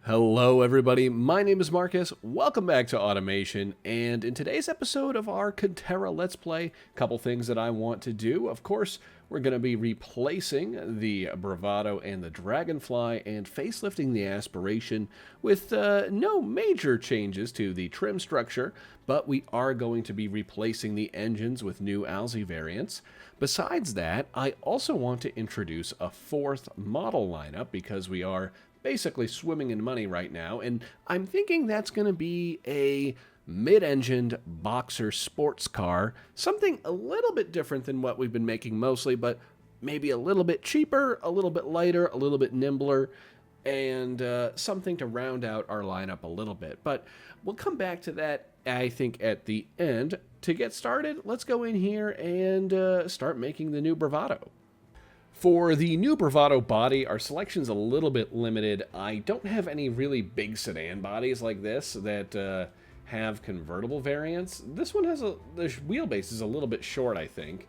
Hello everybody, my name is Marcus, welcome back to Automation, and in today's episode of our Contera Let's Play, a couple things that I want to do. Of course, we're going to be replacing the Bravado and the Dragonfly and facelifting the Aspiration with no major changes to the trim structure, but we are going to be replacing the engines with new Alzy variants. Besides that, I also want to introduce a fourth model lineup because we are basically swimming in money right now, and I'm thinking that's going to be a mid-engined boxer sports car, something a little bit different than what we've been making mostly, but maybe a little bit cheaper, a little bit lighter, a little bit nimbler, and something to round out our lineup a little bit. But we'll come back to that, I think, at the end. To get started, let's go in here and start making the new Bravado. For the new Bravado body, our selection's a little bit limited. I don't have any really big sedan bodies like this that have convertible variants. This one has the wheelbase is a little bit short, I think.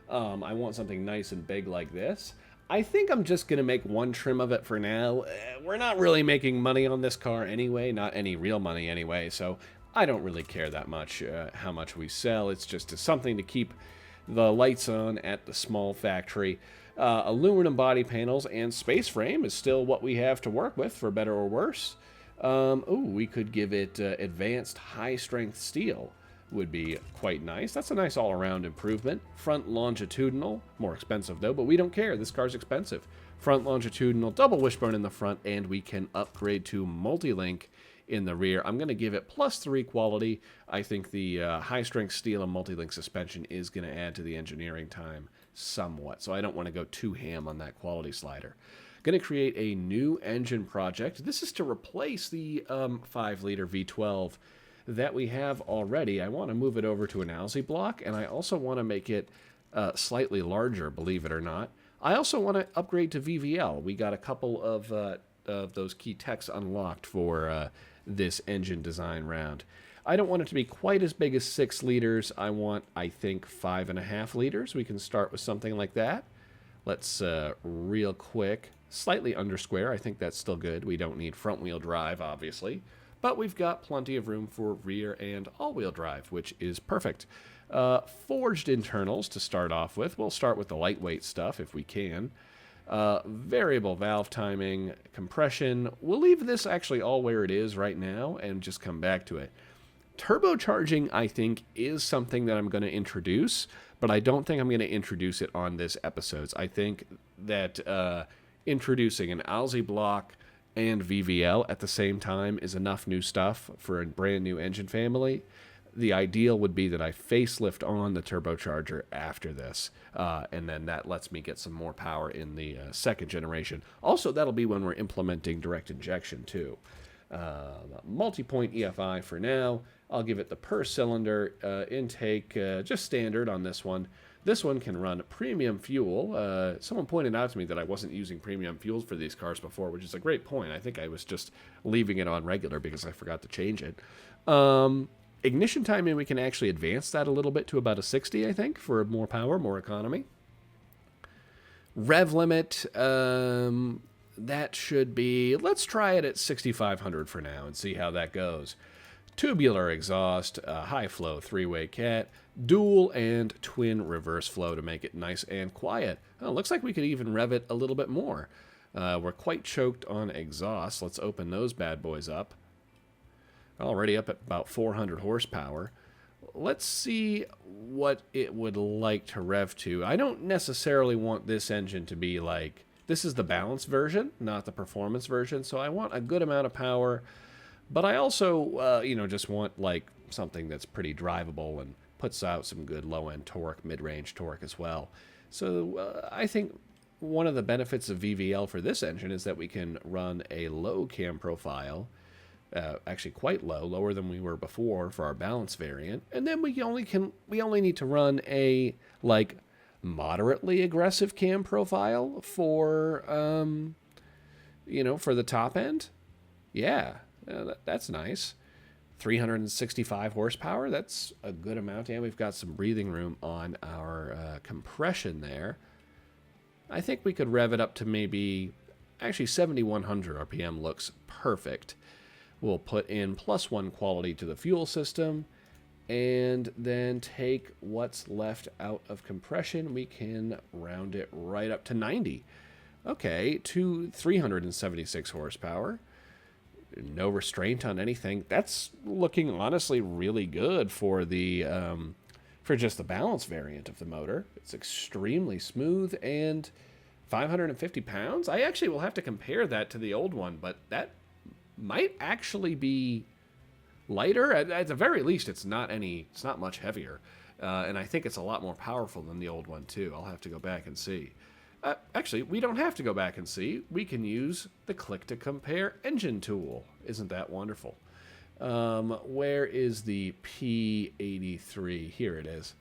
I want something nice and big like this. I think I'm just going to make one trim of it for now. We're not really making money on this car anyway, not any real money anyway, so I don't really care that much how much we sell. It's just something to keep the lights on at the small factory. Aluminum body panels and space frame is still what we have to work with, for better or worse. We could give it advanced high-strength steel. Would be quite nice. That's a nice all-around improvement. Front longitudinal, more expensive though, but we don't care. This car's expensive. Front longitudinal, double wishbone in the front, and we can upgrade to multi-link in the rear. I'm going to give it +3 quality. I think the high-strength steel and multi-link suspension is going to add to the engineering time somewhat, so I don't want to go too ham on that quality slider. Going to create a new engine project. This is to replace the 5-liter V12 that we have already. I want to move it over to an Alzy block, and I also want to make it slightly larger, believe it or not. I also want to upgrade to VVL. We got a couple of those key techs unlocked for this engine design round. I don't want it to be quite as big as 6 liters. I want, I think, 5.5 liters. We can start with something like that. Let's real quick, slightly under square. I think that's still good. We don't need front-wheel drive, obviously, but we've got plenty of room for rear and all-wheel drive, which is perfect. Forged internals to start off with. We'll start with the lightweight stuff if we can. Variable valve timing, compression. We'll leave this actually all where it is right now and just come back to it. Turbocharging, I think, is something that I'm going to introduce, but I don't think I'm going to introduce it on this episode. I think that introducing an Alzy block and VVL at the same time is enough new stuff for a brand new engine family. The ideal would be that I facelift on the turbocharger after this, and then that lets me get some more power in the second generation. Also, that'll be when we're implementing direct injection, too. Multi-point EFI for now. I'll give it the per cylinder intake, just standard on this one. This one can run premium fuel. Someone pointed out to me that I wasn't using premium fuels for these cars before, which is a great point. I think I was just leaving it on regular because I forgot to change it. Ignition timing, we can actually advance that a little bit to about a 60, I think, for more power, more economy. Rev limit, that should be, let's try it at 6,500 for now and see how that goes. Tubular exhaust, high flow 3-way cat, dual and twin reverse flow to make it nice and quiet. Oh, looks like we could even rev it a little bit more. We're quite choked on exhaust. Let's open those bad boys up. Already up at about 400 horsepower. Let's see what it would like to rev to. I don't necessarily want this engine to be like, this is the balanced version, not the performance version, so I want a good amount of power, but I also, just want like something that's pretty drivable and puts out some good low-end torque, mid-range torque as well. So I think one of the benefits of VVL for this engine is that we can run a low cam profile, actually quite low, lower than we were before for our balance variant, and then we only need to run a like moderately aggressive cam profile for for the top end. Yeah, that's nice. 365 horsepower, that's a good amount, and we've got some breathing room on our compression there. I think we could rev it up to maybe Actually, 7,100 RPM looks perfect. We'll put in +1 quality to the fuel system, and then take what's left out of compression. We can round it right up to 90. Okay, to 376 horsepower. No restraint on anything. That's looking honestly really good for the for just the balance variant of the motor. It's extremely smooth, and 550 pounds. I actually will have to compare that to the old one, but that might actually be lighter. At the very least, it's not much heavier, and I think it's a lot more powerful than the old one too. I'll have to go back and see. Actually, we don't have to go back and see. We can use the click to compare engine tool. Isn't that wonderful? Where is the P83? Here it is.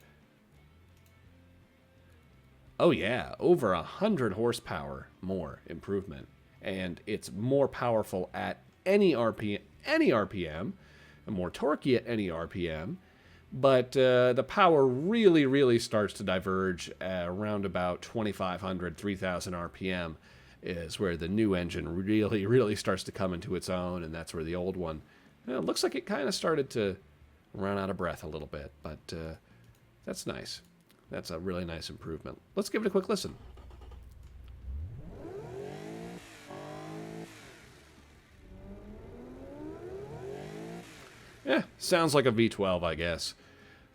Oh yeah, over 100 horsepower more improvement, and it's more powerful at any RPM, and more torquey at any RPM. But the power really starts to diverge around about 2,500, 3,000 RPM is where the new engine really starts to come into its own, and that's where the old one, it looks like it kind of started to run out of breath a little bit, but that's nice. That's a really nice improvement. Let's give it a quick listen. Yeah, sounds like a V12, I guess.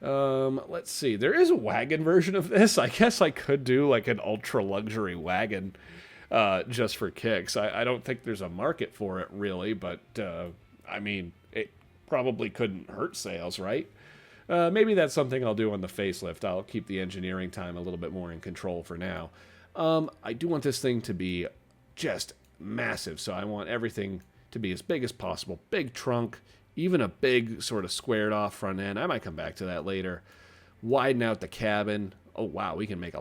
Let's see. There is a wagon version of this. I guess I could do like an ultra luxury wagon just for kicks. I don't think there's a market for it really, but I mean, it probably couldn't hurt sales, right? Maybe that's something I'll do on the facelift. I'll keep the engineering time a little bit more in control for now. I do want this thing to be just massive, so I want everything to be as big as possible. Big trunk, even a big sort of squared off front end. I might come back to that later. Widen out the cabin. Oh wow, we can make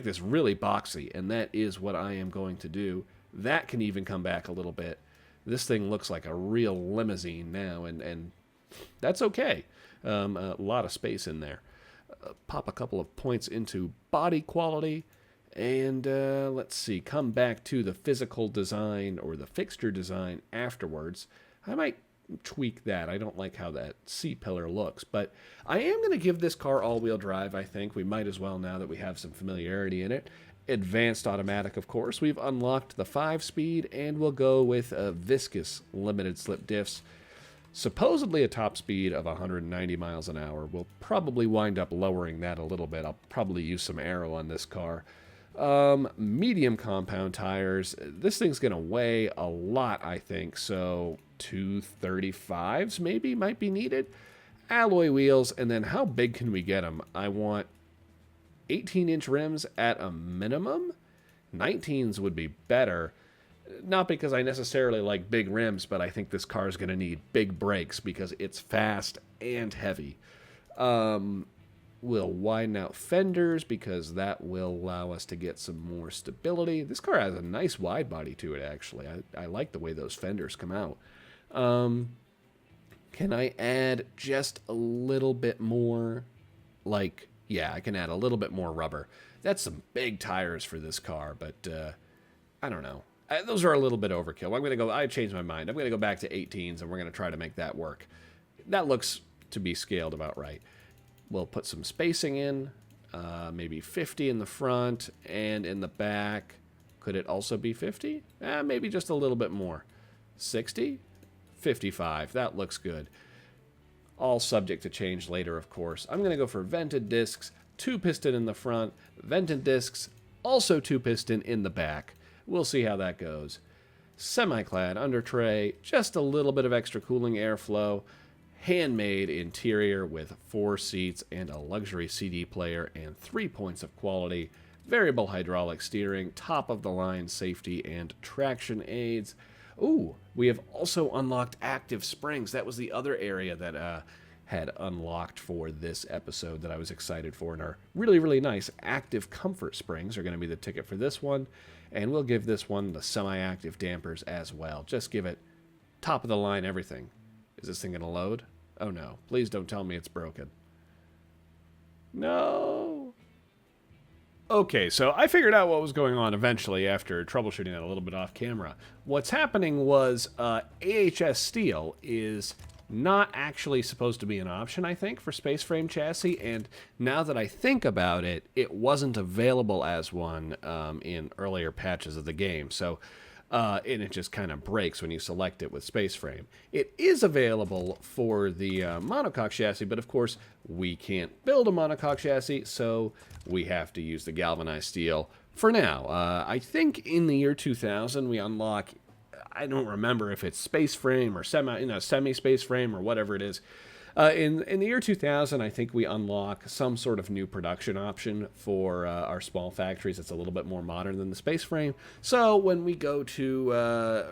this really boxy, and that is what I am going to do. That can even come back a little bit. This thing looks like a real limousine now, and that's okay. A lot of space in there. Pop a couple of points into body quality, and let's see, come back to the physical design or the fixture design afterwards. I might tweak that. I don't like how that C-pillar looks, but I am going to give this car all-wheel drive, I think. We might as well now that we have some familiarity in it. Advanced automatic, of course. We've unlocked the 5-speed, and we'll go with viscous limited slip diffs. Supposedly a top speed of 190 miles an hour. We'll probably wind up lowering that a little bit. I'll probably use some aero on this car. Medium compound tires. This thing's going to weigh a lot, I think, so 235s maybe might be needed. Alloy wheels, and then how big can we get them? I want 18-inch rims at a minimum. 19s would be better. Not because I necessarily like big rims, but I think this car is going to need big brakes because it's fast and heavy. We'll widen out fenders because that will allow us to get some more stability. This car has a nice wide body to it, actually. I like the way those fenders come out. Can I add just a little bit more? Like, yeah, I can add a little bit more rubber. That's some big tires for this car, but I don't know. Those are a little bit overkill. I changed my mind. I'm going to go back to 18s, and we're going to try to make that work. That looks to be scaled about right. We'll put some spacing in, maybe 50 in the front and in the back. Could it also be 50? Maybe just a little bit more. 60? 55. That looks good. All subject to change later, of course. I'm going to go for vented discs, 2-piston in the front, vented discs, also 2-piston in the back. We'll see how that goes. Semi-clad under tray, just a little bit of extra cooling airflow. Handmade interior with 4 seats and a luxury CD player and 3 points of quality. Variable hydraulic steering, top-of-the-line safety and traction aids. Ooh, we have also unlocked active springs. That was the other area that had unlocked for this episode that I was excited for. And our really nice active comfort springs are going to be the ticket for this one. And we'll give this one the semi-active dampers as well. Just give it top-of-the-line everything. Is this thing going to load? Oh no, please don't tell me it's broken. No! Okay, so I figured out what was going on eventually after troubleshooting that a little bit off camera. What's happening was AHS steel is not actually supposed to be an option, I think, for space frame chassis, and now that I think about it, it wasn't available as one in earlier patches of the game, so and it just kind of breaks when you select it with space frame. It is available for the monocoque chassis, but of course we can't build a monocoque chassis, so we have to use the galvanized steel for now. I think in the year 2000 we unlock, I don't remember if it's space frame or semi-space frame or whatever it is. In the year 2000, I think we unlock some sort of new production option for our small factories. It's a little bit more modern than the space frame. So when we go to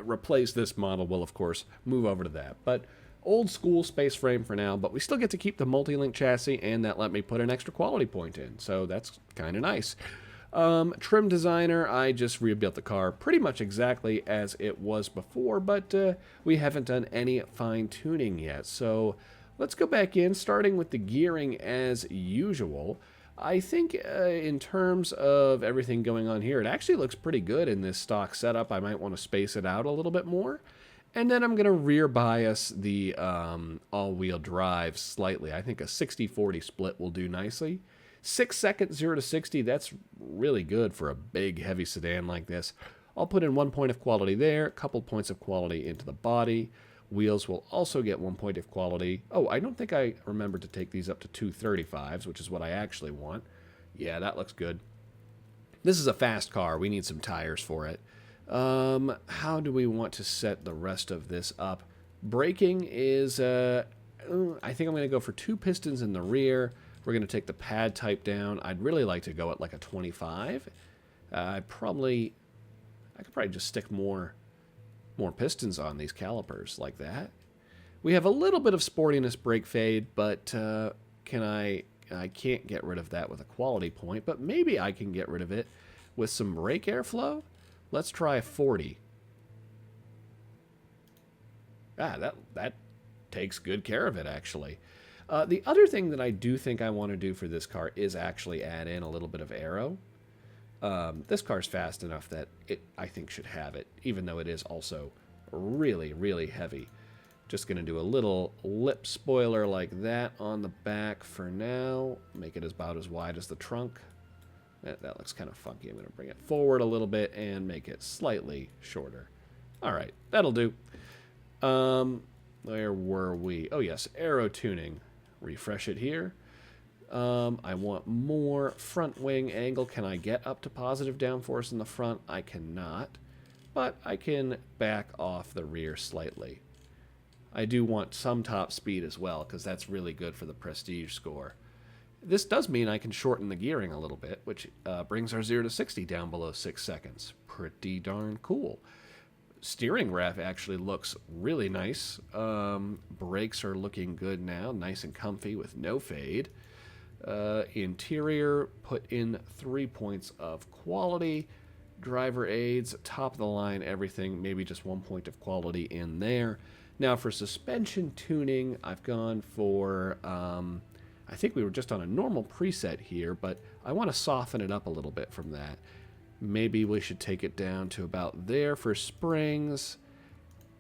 replace this model, we'll of course move over to that. But old school space frame for now, but we still get to keep the multi-link chassis, and that let me put an extra quality point in. So that's kind of nice. Trim designer, I just rebuilt the car pretty much exactly as it was before, but we haven't done any fine tuning yet. So let's go back in, starting with the gearing as usual. I think in terms of everything going on here, it actually looks pretty good in this stock setup. I might want to space it out a little bit more. And then I'm going to rear bias the all-wheel drive slightly. I think a 60-40 split will do nicely. 6 seconds 0 to 60, that's really good for a big, heavy sedan like this. I'll put in 1 point of quality there, a couple points of quality into the body. Wheels will also get 1 point of quality. Oh, I don't think I remembered to take these up to 235s, which is what I actually want. Yeah, that looks good. This is a fast car. We need some tires for it. How do we want to set the rest of this up? Braking is, I think I'm going to go for 2 pistons in the rear. We're going to take the pad type down. I'd really like to go at like a 25. I could probably just stick more pistons on these calipers like that. We have a little bit of sportiness brake fade, but I can't get rid of that with a quality point, but maybe I can get rid of it with some brake airflow. Let's try a 40. That takes good care of it, actually. The other thing that I do think I want to do for this car is actually add in a little bit of aero. This car's fast enough that I think should have it, even though it is also really, really heavy. Just going to do a little lip spoiler like that on the back for now. Make it about as wide as the trunk. That looks kind of funky. I'm going to bring it forward a little bit and make it slightly shorter. All right, that'll do. Where were we? Oh, yes, aero tuning. Refresh it here. I want more front wing angle. Can I get up to positive downforce in the front? I cannot, but I can back off the rear slightly. I do want some top speed as well, because that's really good for the prestige score. This does mean I can shorten the gearing a little bit, which brings our 0 to 60 down below 6 seconds. Pretty darn cool. Steering rack actually looks really nice. Brakes are looking good now, nice and comfy with no fade. Interior, put in 3 points of quality. Driver aids, top of the line, everything, maybe just 1 point of quality in there. Now for suspension tuning, I've gone for, I think we were just on a normal preset here, but I want to soften it up a little bit from that. Maybe we should take it down to about there for springs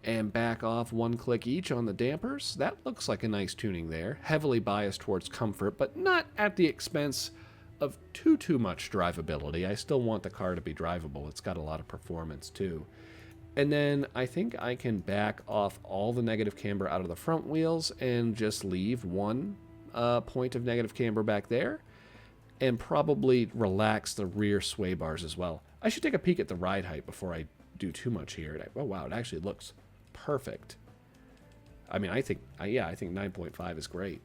and back off 1 click each on the dampers. That looks like a nice tuning there. Heavily biased towards comfort, but not at the expense of too much drivability. I still want the car to be drivable. It's got a lot of performance too. And then I think I can back off all the negative camber out of the front wheels and just leave 1 point of negative camber back there, and probably relax the rear sway bars as well. I should take a peek at the ride height before I do too much here. Oh wow, it actually looks perfect. I mean, I think 9.5 is great.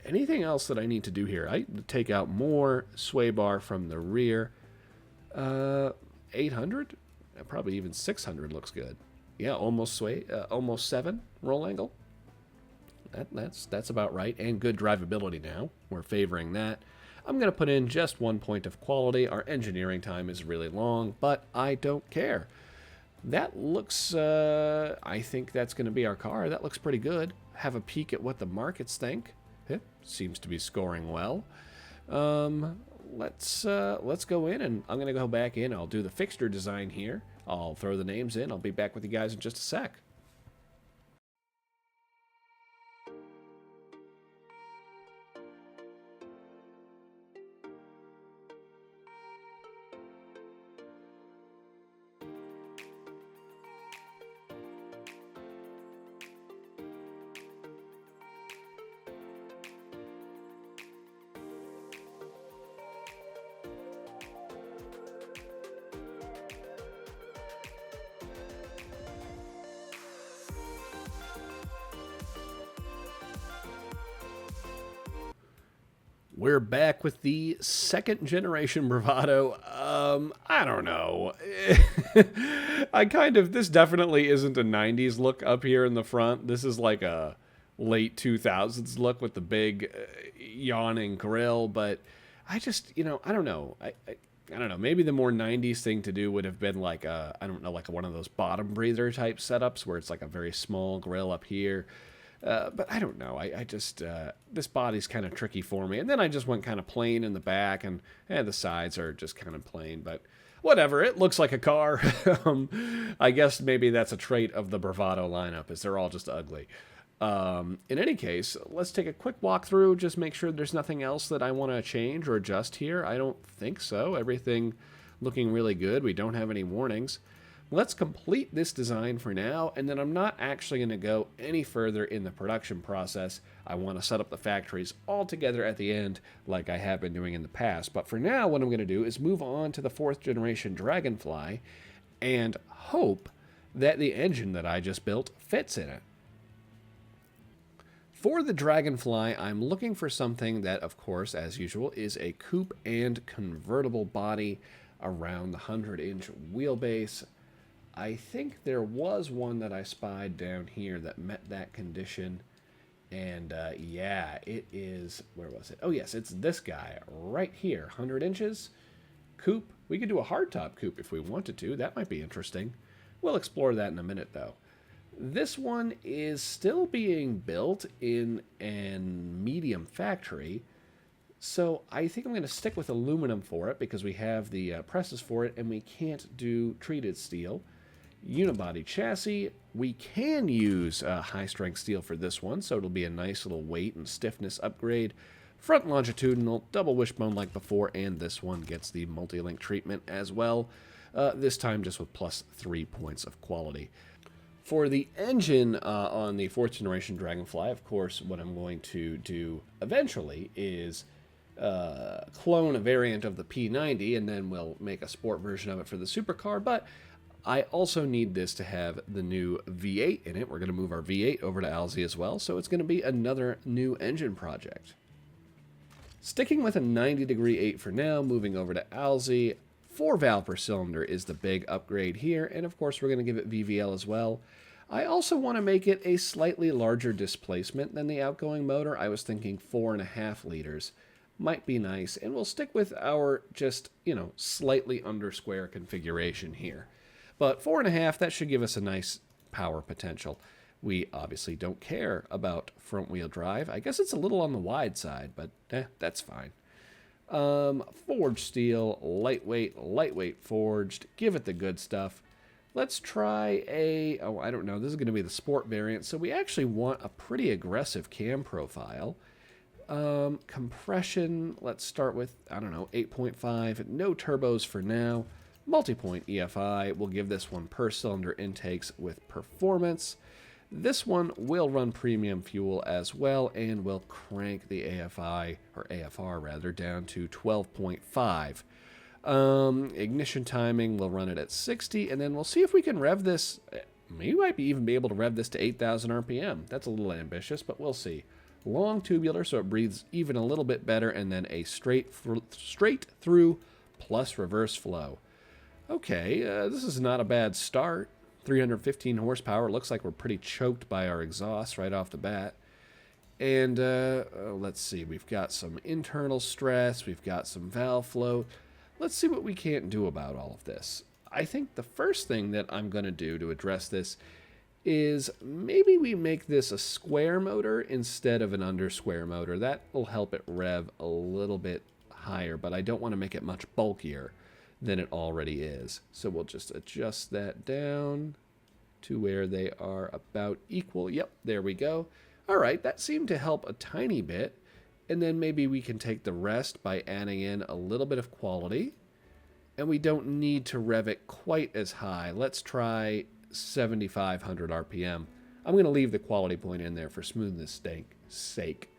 Anything else that I need to do here? I take out more sway bar from the rear. 800? Probably even 600 looks good. Yeah, almost 7 roll angle. That's about right, and good drivability now. We're favoring that. I'm going to put in just 1 point of quality. Our engineering time is really long, but I don't care. That looks, I think that's going to be our car. That looks pretty good. Have a peek at what the markets think. It seems to be scoring well. let's go in, and I'm going to go back in. I'll do the fixture design here. I'll throw the names in. I'll be back with you guys in just a sec. We're back with the second generation Bravado. I don't know. This definitely isn't a 90s look up here in the front. This is like a late 2000s look with the big yawning grill, but I just, I don't know. I don't know. Maybe the more 90s thing to do would have been like I don't know, like one of those bottom breather type setups where it's like a very small grill up here. But I don't know. I just, this body's kind of tricky for me. And then I just went kind of plain in the back, and the sides are just kind of plain. But whatever, it looks like a car. I guess maybe that's a trait of the Bravado lineup, is they're all just ugly. In any case, let's take a quick walk through, just make sure there's nothing else that I want to change or adjust here. I don't think so. Everything looking really good. We don't have any warnings. Let's complete this design for now, and then I'm not actually going to go any further in the production process. I want to set up the factories all together at the end like I have been doing in the past. But for now, what I'm going to do is move on to the 4th generation Dragonfly and hope that the engine that I just built fits in it. For the Dragonfly, I'm looking for something that, of course, as usual, is a coupe and convertible body around the 100-inch wheelbase. I think there was one that I spied down here that met that condition. And yeah, it is, where was it? Oh yes, it's this guy right here, 100 inches, coupe. We could do a hardtop coupe if we wanted to. That might be interesting. We'll explore that in a minute though. This one is still being built in a medium factory. So I think I'm going to stick with aluminum for it because we have the presses for it and we can't do treated steel. Unibody chassis, we can use high-strength steel for this one, so it'll be a nice little weight and stiffness upgrade. Front longitudinal, double wishbone like before, and this one gets the multi-link treatment as well, this time just with plus 3 points of quality. For the engine on the 4th generation Dragonfly, of course, what I'm going to do eventually is clone a variant of the P90, and then we'll make a sport version of it for the supercar, but I also need this to have the new V8 in it. We're going to move our V8 over to Alzy as well, so it's going to be another new engine project. Sticking with a 90-degree 8 for now, moving over to Alzy. 4 valve per cylinder is the big upgrade here, and of course we're going to give it VVL as well. I also want to make it a slightly larger displacement than the outgoing motor. I was thinking 4.5 liters. Might be nice, and we'll stick with our just, slightly under square configuration here. But 4.5, that should give us a nice power potential. We obviously don't care about front-wheel drive. I guess it's a little on the wide side, but that's fine. Forged steel, lightweight forged. Give it the good stuff. Let's try I don't know. This is going to be the sport variant, so we actually want a pretty aggressive cam profile. Compression, let's start with, 8.5. No turbos for now. Multi-point EFI, we'll give this one per cylinder intakes with performance. This one will run premium fuel as well, and will crank the AFI, or AFR rather, down to 12.5. Ignition timing, we'll run it at 60, and then we'll see if we can rev this. We might even be able to rev this to 8,000 RPM. That's a little ambitious, but we'll see. Long tubular, so it breathes even a little bit better, and then a straight through plus reverse flow. Okay, this is not a bad start. 315 horsepower. Looks like we're pretty choked by our exhaust right off the bat. And let's see, we've got some internal stress. We've got some valve flow. Let's see what we can't do about all of this. I think the first thing that I'm going to do to address this is maybe we make this a square motor instead of an under square motor. That will help it rev a little bit higher, but I don't want to make it much bulkier than it already is. So we'll just adjust that down to where they are about equal. Yep, there we go. All right, that seemed to help a tiny bit. And then maybe we can take the rest by adding in a little bit of quality. And we don't need to rev it quite as high. Let's try 7,500 RPM. I'm going to leave the quality point in there for smoothness sake.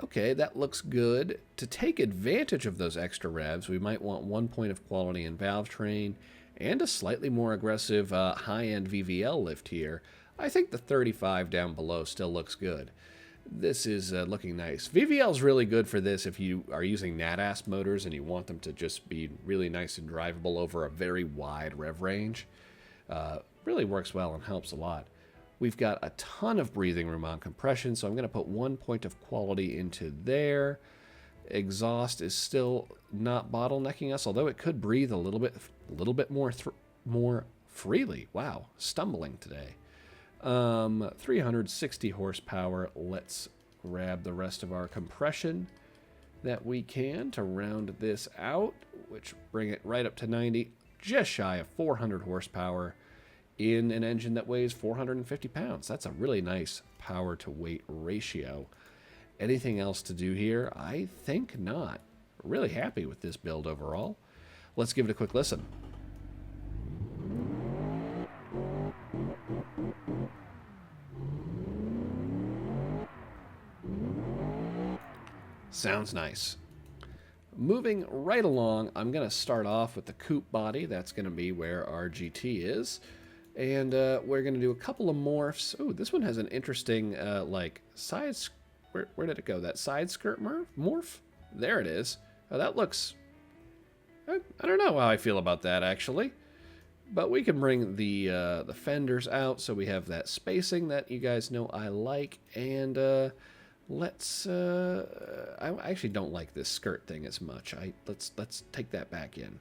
Okay, that looks good. To take advantage of those extra revs, we might want 1 point of quality in valve train and a slightly more aggressive high-end VVL lift here. I think the 35 down below still looks good. This is looking nice. VVL is really good for this if you are using NatAs motors and you want them to just be really nice and drivable over a very wide rev range. Really works well and helps a lot. We've got a ton of breathing room on compression, so I'm going to put 1 point of quality into there. Exhaust is still not bottlenecking us, although it could breathe a little bit more freely. Wow, stumbling today. 360 horsepower. Let's grab the rest of our compression that we can to round this out, which bring it right up to 90, just shy of 400 horsepower in an engine that weighs 450 pounds. That's a really nice power to weight ratio. Anything else to do here? I think not. Really happy with this build overall. Let's give it a quick listen. Sounds nice. Moving right along, I'm going to start off with the coupe body. That's going to be where our GT is. And we're going to do a couple of morphs. Oh, this one has an interesting, like, side... Where did it go? That side skirt morph? There it is. Oh, that looks... I don't know how I feel about that, actually. But we can bring the fenders out so we have that spacing that you guys know I like. And let's... I actually don't like this skirt thing as much. Let's take that back in.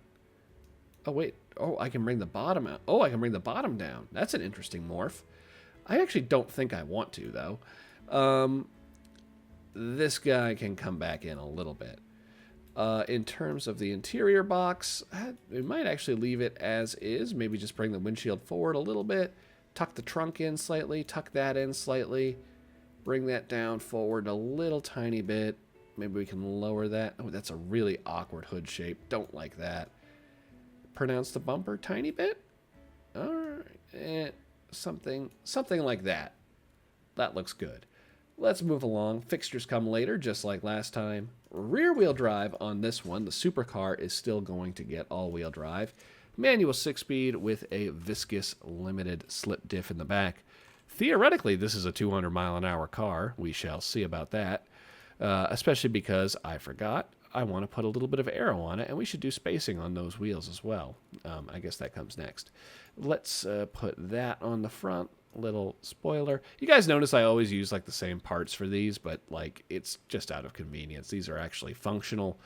Oh, wait. Oh, I can bring the bottom out. Oh, I can bring the bottom down. That's an interesting morph. I actually don't think I want to, though. This guy can come back in a little bit. In terms of the interior box, we might actually leave it as is. Maybe just bring the windshield forward a little bit. Tuck the trunk in slightly. Tuck that in slightly. Bring that down forward a little tiny bit. Maybe we can lower that. Oh, that's a really awkward hood shape. Don't like that. Pronounce the bumper tiny bit. All right. Something like that. That looks good. Let's move along. Fixtures come later, just like last time. Rear-wheel drive on this one. The supercar is still going to get all-wheel drive. Manual 6-speed with a viscous limited slip diff in the back. Theoretically, this is a 200-mile-an-hour car. We shall see about that. Especially because, I forgot, I want to put a little bit of aero on it, and we should do spacing on those wheels as well. I guess that comes next. Let's put that on the front. Little spoiler. You guys notice I always use like the same parts for these, but like it's just out of convenience. These are actually functional.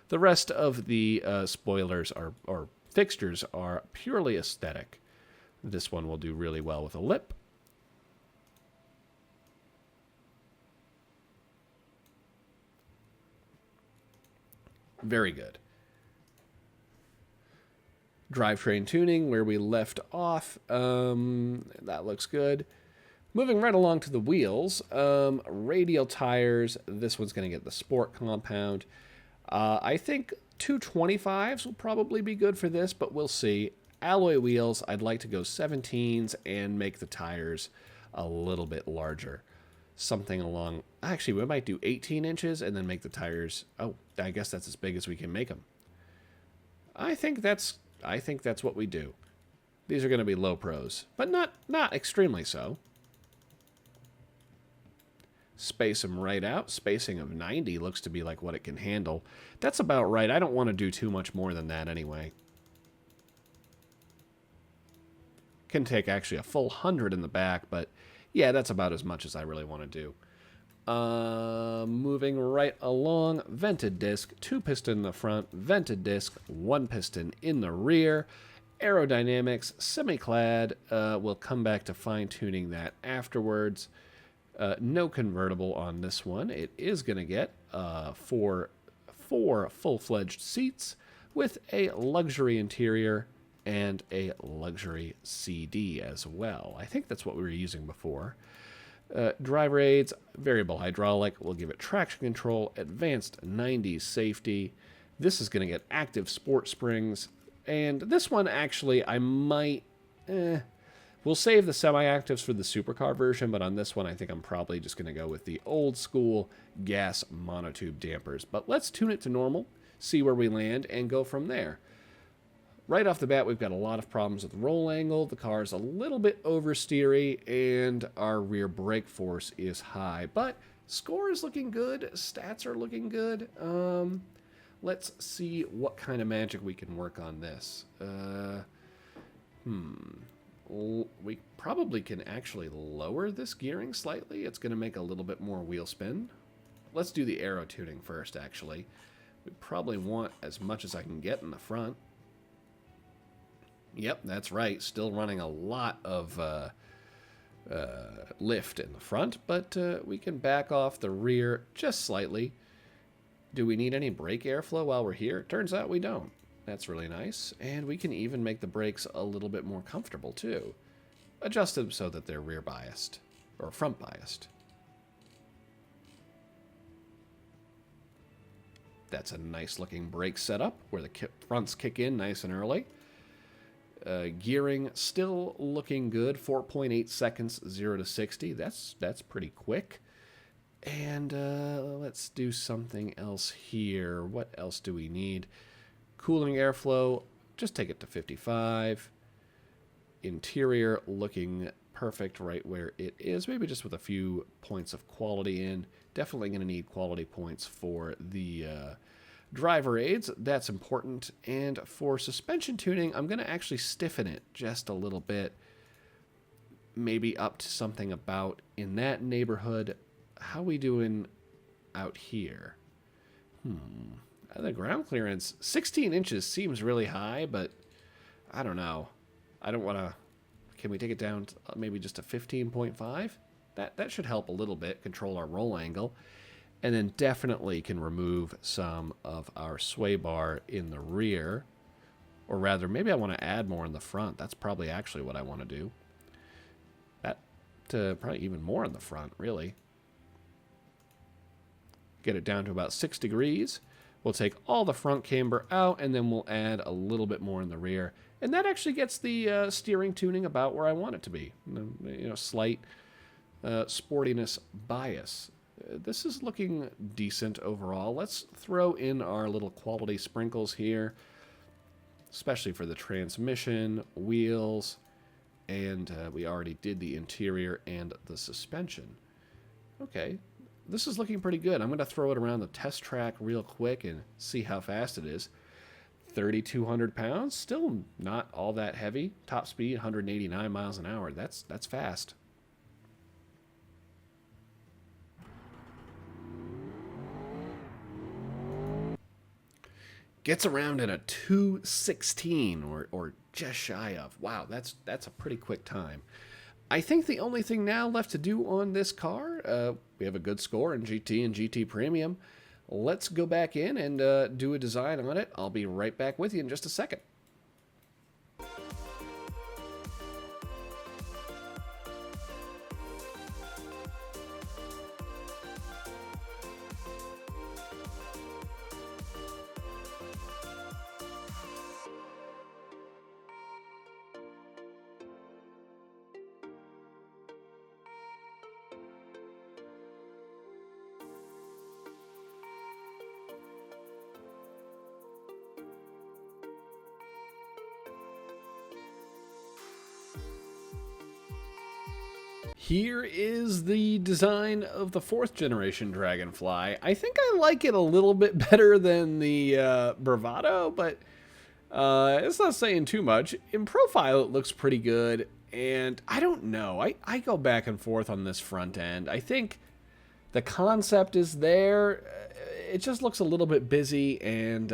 The rest of the spoilers or fixtures are purely aesthetic. This one will do really well with a lip. Very good. Drivetrain tuning, where we left off. That looks good. Moving right along to the wheels. Radial tires. This one's going to get the Sport compound. I think 225s will probably be good for this, but we'll see. Alloy wheels, I'd like to go 17s and make the tires a little bit larger. Something along... Actually, we might do 18 inches and then make the tires... Oh, I guess that's as big as we can make them. I think that's what we do. These are going to be low pros, but not extremely so. Space them right out. Spacing of 90 looks to be like what it can handle. That's about right. I don't want to do too much more than that anyway. Can take actually a full 100 in the back, but yeah, that's about as much as I really want to do. Moving right along, vented disc, 2 piston in the front, vented disc, 1 piston in the rear. Aerodynamics, semi-clad. We'll come back to fine-tuning that afterwards. No convertible on this one. It is going to get four full-fledged seats with a luxury interior and a luxury CD as well. I think that's what we were using before. Driver aids, variable hydraulic. We'll give it traction control, advanced 90s safety. This is going to get active sport springs. And this one, actually, I might... We'll save the semi-actives for the supercar version, but on this one, I think I'm probably just going to go with the old school gas monotube dampers. But let's tune it to normal, see where we land, and go from there. Right off the bat, we've got a lot of problems with roll angle. The car's a little bit oversteery, and our rear brake force is high. But score is looking good. Stats are looking good. Let's see what kind of magic we can work on this. We probably can actually lower this gearing slightly. It's going to make a little bit more wheel spin. Let's do the aero tuning first, actually. We probably want as much as I can get in the front. Yep, that's right. Still running a lot of lift in the front, but we can back off the rear just slightly. Do we need any brake airflow while we're here? Turns out we don't. That's really nice. And we can even make the brakes a little bit more comfortable, too. Adjust them so that they're rear biased, or front biased. That's a nice looking brake setup where the fronts kick in nice and early. Gearing still looking good, 4.8 seconds, 0 to 60. That's pretty quick. And let's do something else here. What else do we need? Cooling airflow, just take it to 55. Interior looking perfect right where it is. Maybe just with a few points of quality in. Definitely going to need quality points for the driver aids. That's important. And for suspension tuning, I'm going to actually stiffen it just a little bit. Maybe up to something about in that neighborhood. How we doing out here? The ground clearance, 16 inches seems really high, but I don't know. I don't want to... Can we take it down to maybe just a 15.5? That should help a little bit, control our roll angle. And then definitely can remove some of our sway bar in the rear. Or rather, maybe I want to add more in the front. That's probably actually what I want to do. Probably even more in the front, really. Get it down to about 6 degrees. We'll take all the front camber out, and then we'll add a little bit more in the rear. And that actually gets the steering tuning about where I want it to be. Slight sportiness bias. This is looking decent overall. Let's throw in our little quality sprinkles here, especially for the transmission, wheels, and we already did the interior and the suspension. Okay. This is looking pretty good. I'm going to throw it around the test track real quick and see how fast it is. 3,200 pounds, still not all that heavy. Top speed, 189 miles an hour. That's fast. Gets around in a 2:16 or just shy of. Wow, that's a pretty quick time. I think the only thing now left to do on this car, we have a good score in GT and GT Premium. Let's go back in and do a design on it. I'll be right back with you in just a second. Here is the design of the 4th generation Dragonfly. I think I like it a little bit better than the Bravado, but it's not saying too much. In profile, it looks pretty good, and I don't know. I go back and forth on this front end. I think the concept is there. It just looks a little bit busy, and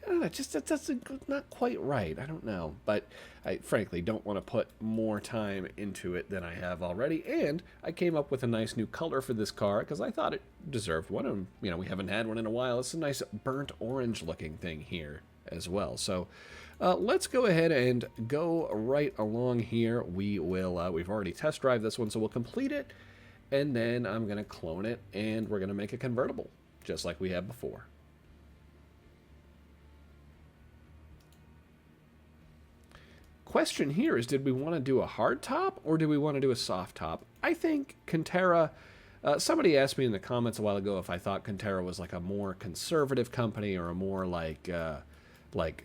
don't know, just that's not quite right. I don't know, but I frankly don't want to put more time into it than I have already. And I came up with a nice new color for this car because I thought it deserved one. And we haven't had one in a while. It's a nice burnt orange looking thing here as well. So let's go ahead and go right along here. We will. We've already test drive this one, so we'll complete it, and then I'm going to clone it, and we're going to make a convertible just like we have before. Question here is, did we want to do a hard top or do we want to do a soft top? I think Contera, somebody asked me in the comments a while ago if I thought Contera was like a more conservative company or a more like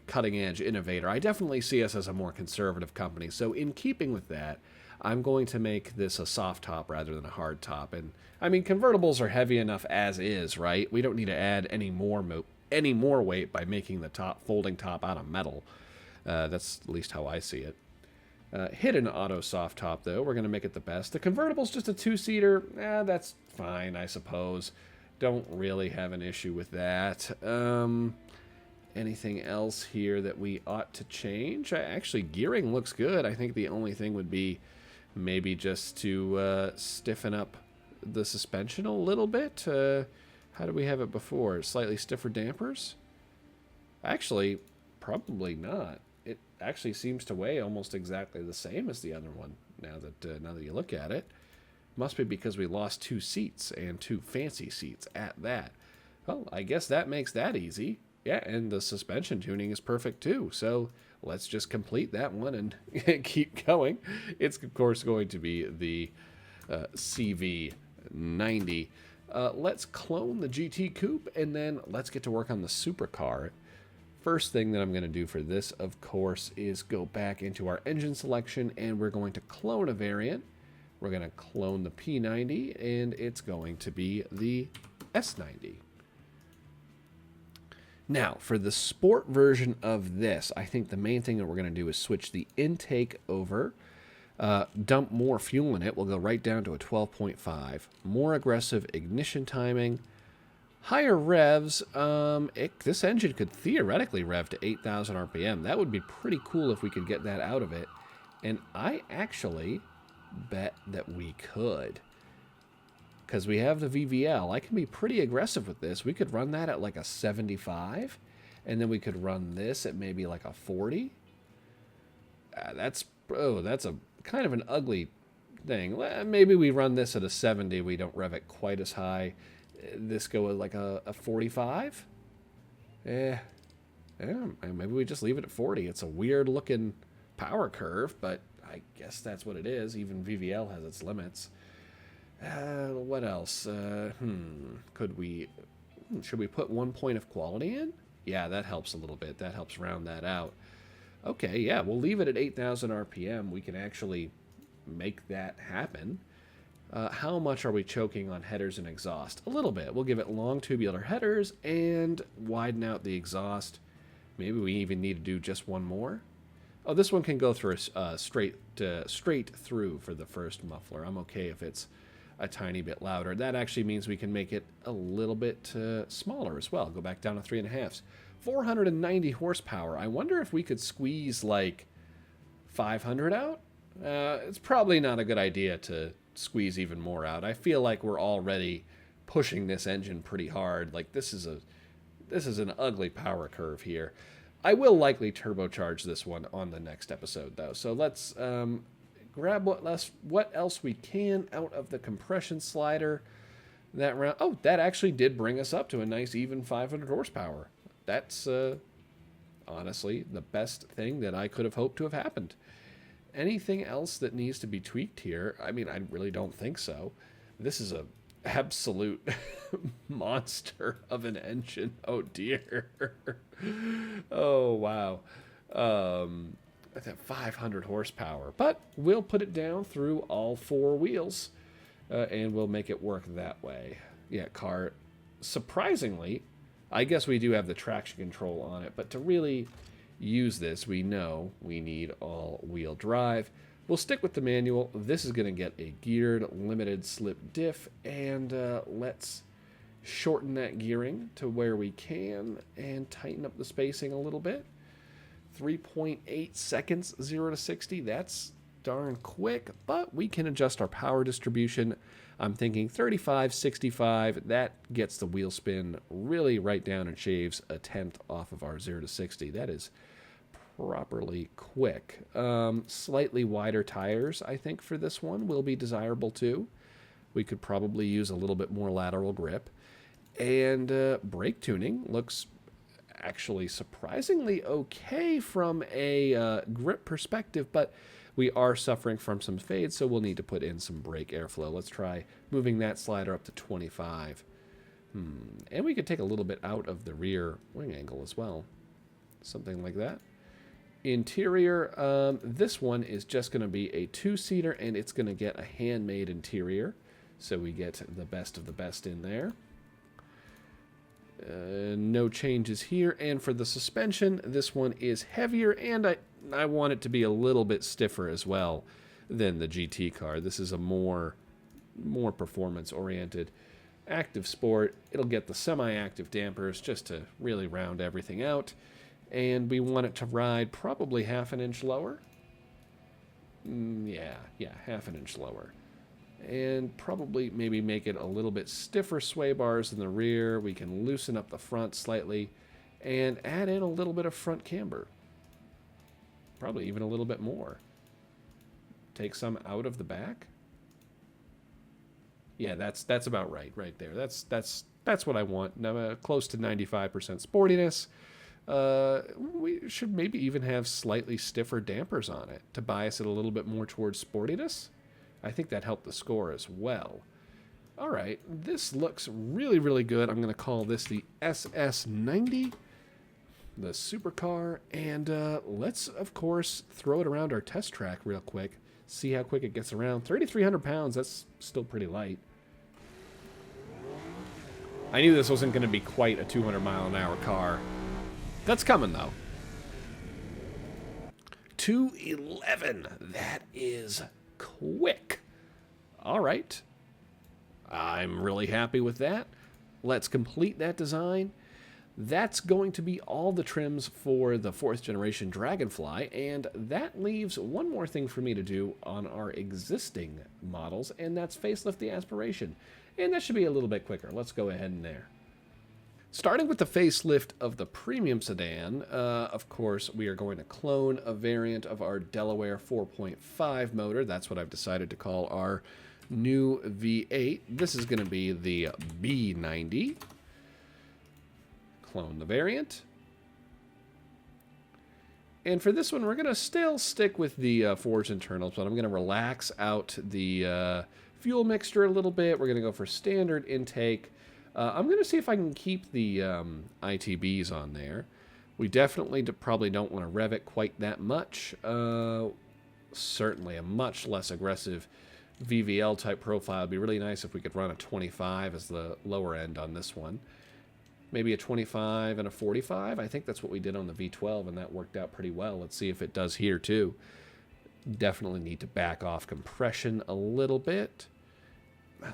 cutting edge innovator. I definitely see us as a more conservative company. So in keeping with that, I'm going to make this a soft top rather than a hard top. And I mean, convertibles are heavy enough as is, right? We don't need to add any more weight by making the folding top out of metal. That's at least how I see it. Hidden auto soft top, though. We're going to make it the best. The convertible's just a two-seater. That's fine, I suppose. Don't really have an issue with that. Anything else here that we ought to change? Actually, gearing looks good. I think the only thing would be maybe just to stiffen up the suspension a little bit. How did we have it before? Slightly stiffer dampers? Actually, probably not. It actually seems to weigh almost exactly the same as the other one now that you look at it. Must be because we lost 2 seats, and 2 fancy seats at that. Well, I guess that makes that easy. Yeah, and the suspension tuning is perfect too. So let's just complete that one and keep going. It's, of course, going to be the CV90. Let's clone the GT Coupe, and then let's get to work on the supercar. First thing that I'm going to do for this, of course, is go back into our engine selection, and we're going to clone a variant. We're going to clone the P90, and it's going to be the S90. Now, for the sport version of this, I think the main thing that we're going to do is switch the intake over, dump more fuel in it. We'll go right down to a 12.5. More aggressive ignition timing. Higher revs, this engine could theoretically rev to 8,000 RPM. That would be pretty cool if we could get that out of it. And I actually bet that we could. Because we have the VVL. I can be pretty aggressive with this. We could run that at like a 75. And then we could run this at maybe like a 40. That's a kind of an ugly thing. Maybe we run this at a 70. We don't rev it quite as high. This go with like a 45? Yeah, maybe we just leave it at 40. It's a weird looking power curve, but I guess that's what it is. Even VVL has its limits. What else? Should we put 1 point of quality in? Yeah, that helps a little bit. That helps round that out. Okay, yeah, we'll leave it at 8,000 RPM. We can actually make that happen. How much are we choking on headers and exhaust? A little bit. We'll give it long tubular headers and widen out the exhaust. Maybe we even need to do just one more. Oh, this one can go through straight through for the first muffler. I'm okay if it's a tiny bit louder. That actually means we can make it a little bit smaller as well. Go back down to 3.5. 490 horsepower. I wonder if we could squeeze like 500 out? It's probably not a good idea to squeeze even more out. I feel like we're already pushing this engine pretty hard. Like this is an ugly power curve here. I will likely turbocharge this one on the next episode though. So let's grab what else we can out of the compression slider. That round. Oh, that actually did bring us up to a nice even 500 horsepower. That's honestly the best thing that I could have hoped to have happened. Anything else that needs to be tweaked here? I mean, I really don't think so. This is a absolute monster of an engine. Oh, dear. Oh, wow. That's at 500 horsepower. But we'll put it down through all 4 wheels, and we'll make it work that way. Yeah, car, surprisingly, I guess we do have the traction control on it, but to really use this, we know we need all-wheel drive. We'll stick with the manual. This is going to get a geared limited slip diff, and let's shorten that gearing to where we can and tighten up the spacing a little bit. 3.8 seconds 0 to 60. That's darn quick, but we can adjust our power distribution. I'm thinking 35, 65. That gets the wheel spin really right down and shaves a tenth off of our 0 to 60. That is properly quick. Slightly wider tires, I think, for this one will be desirable too. We could probably use a little bit more lateral grip. And brake tuning looks actually surprisingly okay from a grip perspective, but we are suffering from some fade, so we'll need to put in some brake airflow. Let's try moving that slider up to 25. And we could take a little bit out of the rear wing angle as well. Something like that. Interior, this one is just going to be a two-seater, and it's going to get a handmade interior. So we get the best of the best in there. No changes here. And for the suspension, this one is heavier, and I want it to be a little bit stiffer as well than the GT car. This is a more performance-oriented active sport. It'll get the semi-active dampers just to really round everything out. And we want it to ride probably half an inch lower. Yeah, half an inch lower. And probably maybe make it a little bit stiffer sway bars in the rear. We can loosen up the front slightly and add in a little bit of front camber. Probably even a little bit more. Take some out of the back. Yeah, that's about right there. That's what I want. Now, close to 95% sportiness. We should maybe even have slightly stiffer dampers on it to bias it a little bit more towards sportiness. I think that helped the score as well. All right, this looks really, really good. I'm going to call this the SS90, the supercar, and let's, of course, throw it around our test track real quick, see how quick it gets around. 3,300 pounds, that's still pretty light. I knew this wasn't going to be quite a 200-mile-an-hour car. That's coming, though. 211, that is quick. All right. I'm really happy with that. Let's complete that design. That's going to be all the trims for the 4th generation Dragonfly, and that leaves one more thing for me to do on our existing models, and that's facelift the Aspiration. And that should be a little bit quicker. Let's go ahead and there. Starting with the facelift of the premium sedan, of course, we are going to clone a variant of our Delaware 4.5 motor. That's what I've decided to call our new V8. This is going to be the B90. Clone the variant. And for this one, we're going to still stick with the forged internals, but I'm going to relax out the fuel mixture a little bit. We're going to go for standard intake. I'm going to see if I can keep the ITBs on there. We definitely probably don't want to rev it quite that much. Certainly a much less aggressive VVL type profile. It'd be really nice if we could run a 25 as the lower end on this one. Maybe a 25 and a 45. I think that's what we did on the V12, and that worked out pretty well. Let's see if it does here too. Definitely need to back off compression a little bit.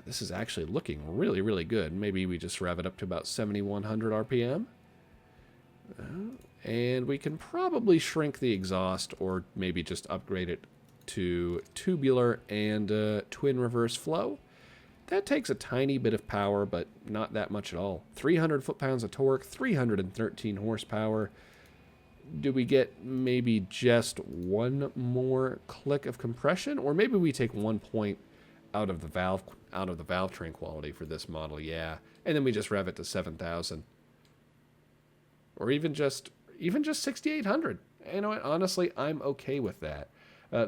This is actually looking really, really good. Maybe we just rev it up to about 7,100 RPM. And we can probably shrink the exhaust or maybe just upgrade it to tubular and twin reverse flow. That takes a tiny bit of power, but not that much at all. 300 foot-pounds of torque, 313 horsepower. Do we get maybe just one more click of compression? Or maybe we take 1 point out of the valve train quality for this model, yeah. And then we just rev it to 7,000. Or even just 6,800. You know what? Honestly, I'm okay with that.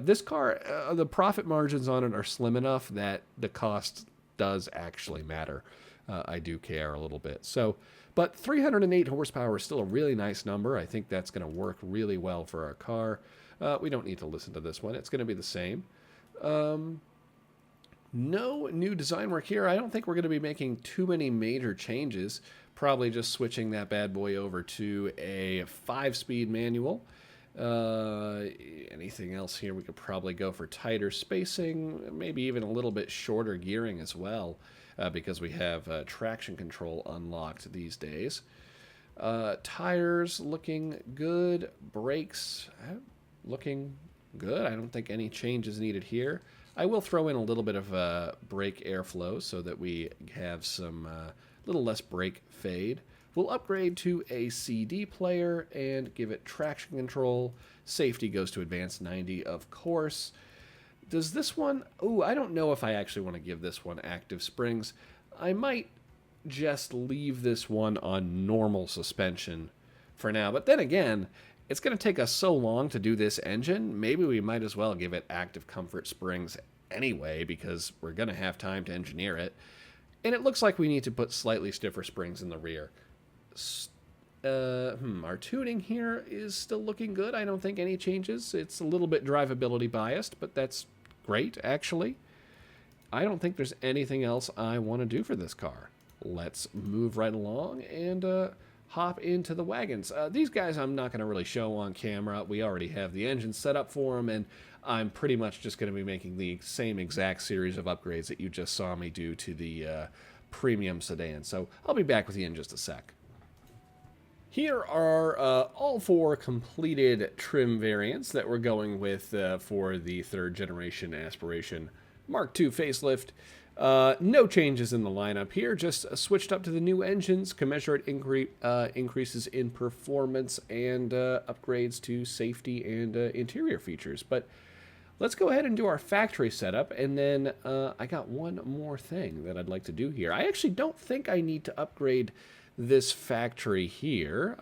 This car, the profit margins on it are slim enough that the cost does actually matter. I do care a little bit. So, but 308 horsepower is still a really nice number. I think that's going to work really well for our car. We don't need to listen to this one. It's going to be the same. No new design work here. I don't think we're going to be making too many major changes. Probably just switching that bad boy over to a 5-speed manual. Anything else here? We could probably go for tighter spacing, maybe even a little bit shorter gearing as well. because we have traction control unlocked these days. Tires looking good. Brakes looking good. I don't think any changes needed here. I will throw in a little bit of brake airflow so that we have some little less brake fade. We'll upgrade to a CD player and give it traction control. Safety goes to advanced 90, of course. Does this one... Oh, I don't know if I actually want to give this one active springs. I might just leave this one on normal suspension for now. But then again, it's going to take us so long to do this engine, maybe we might as well give it active comfort springs anyway, because we're going to have time to engineer it. And it looks like we need to put slightly stiffer springs in the rear. Our tuning here is still looking good. I don't think any changes. It's a little bit drivability biased, but that's great, actually. I don't think there's anything else I want to do for this car. Let's move right along and hop into the wagons. These guys I'm not going to really show on camera. We already have the engine set up for them, and I'm pretty much just going to be making the same exact series of upgrades that you just saw me do to the premium sedan. So I'll be back with you in just a sec. Here are all 4 completed trim variants that we're going with for the 3rd generation Aspiration Mark II facelift. No changes in the lineup here, just switched up to the new engines, commensurate increases in performance, and upgrades to safety and interior features. But let's go ahead and do our factory setup, and then I got one more thing that I'd like to do here. I actually don't think I need to upgrade this factory here.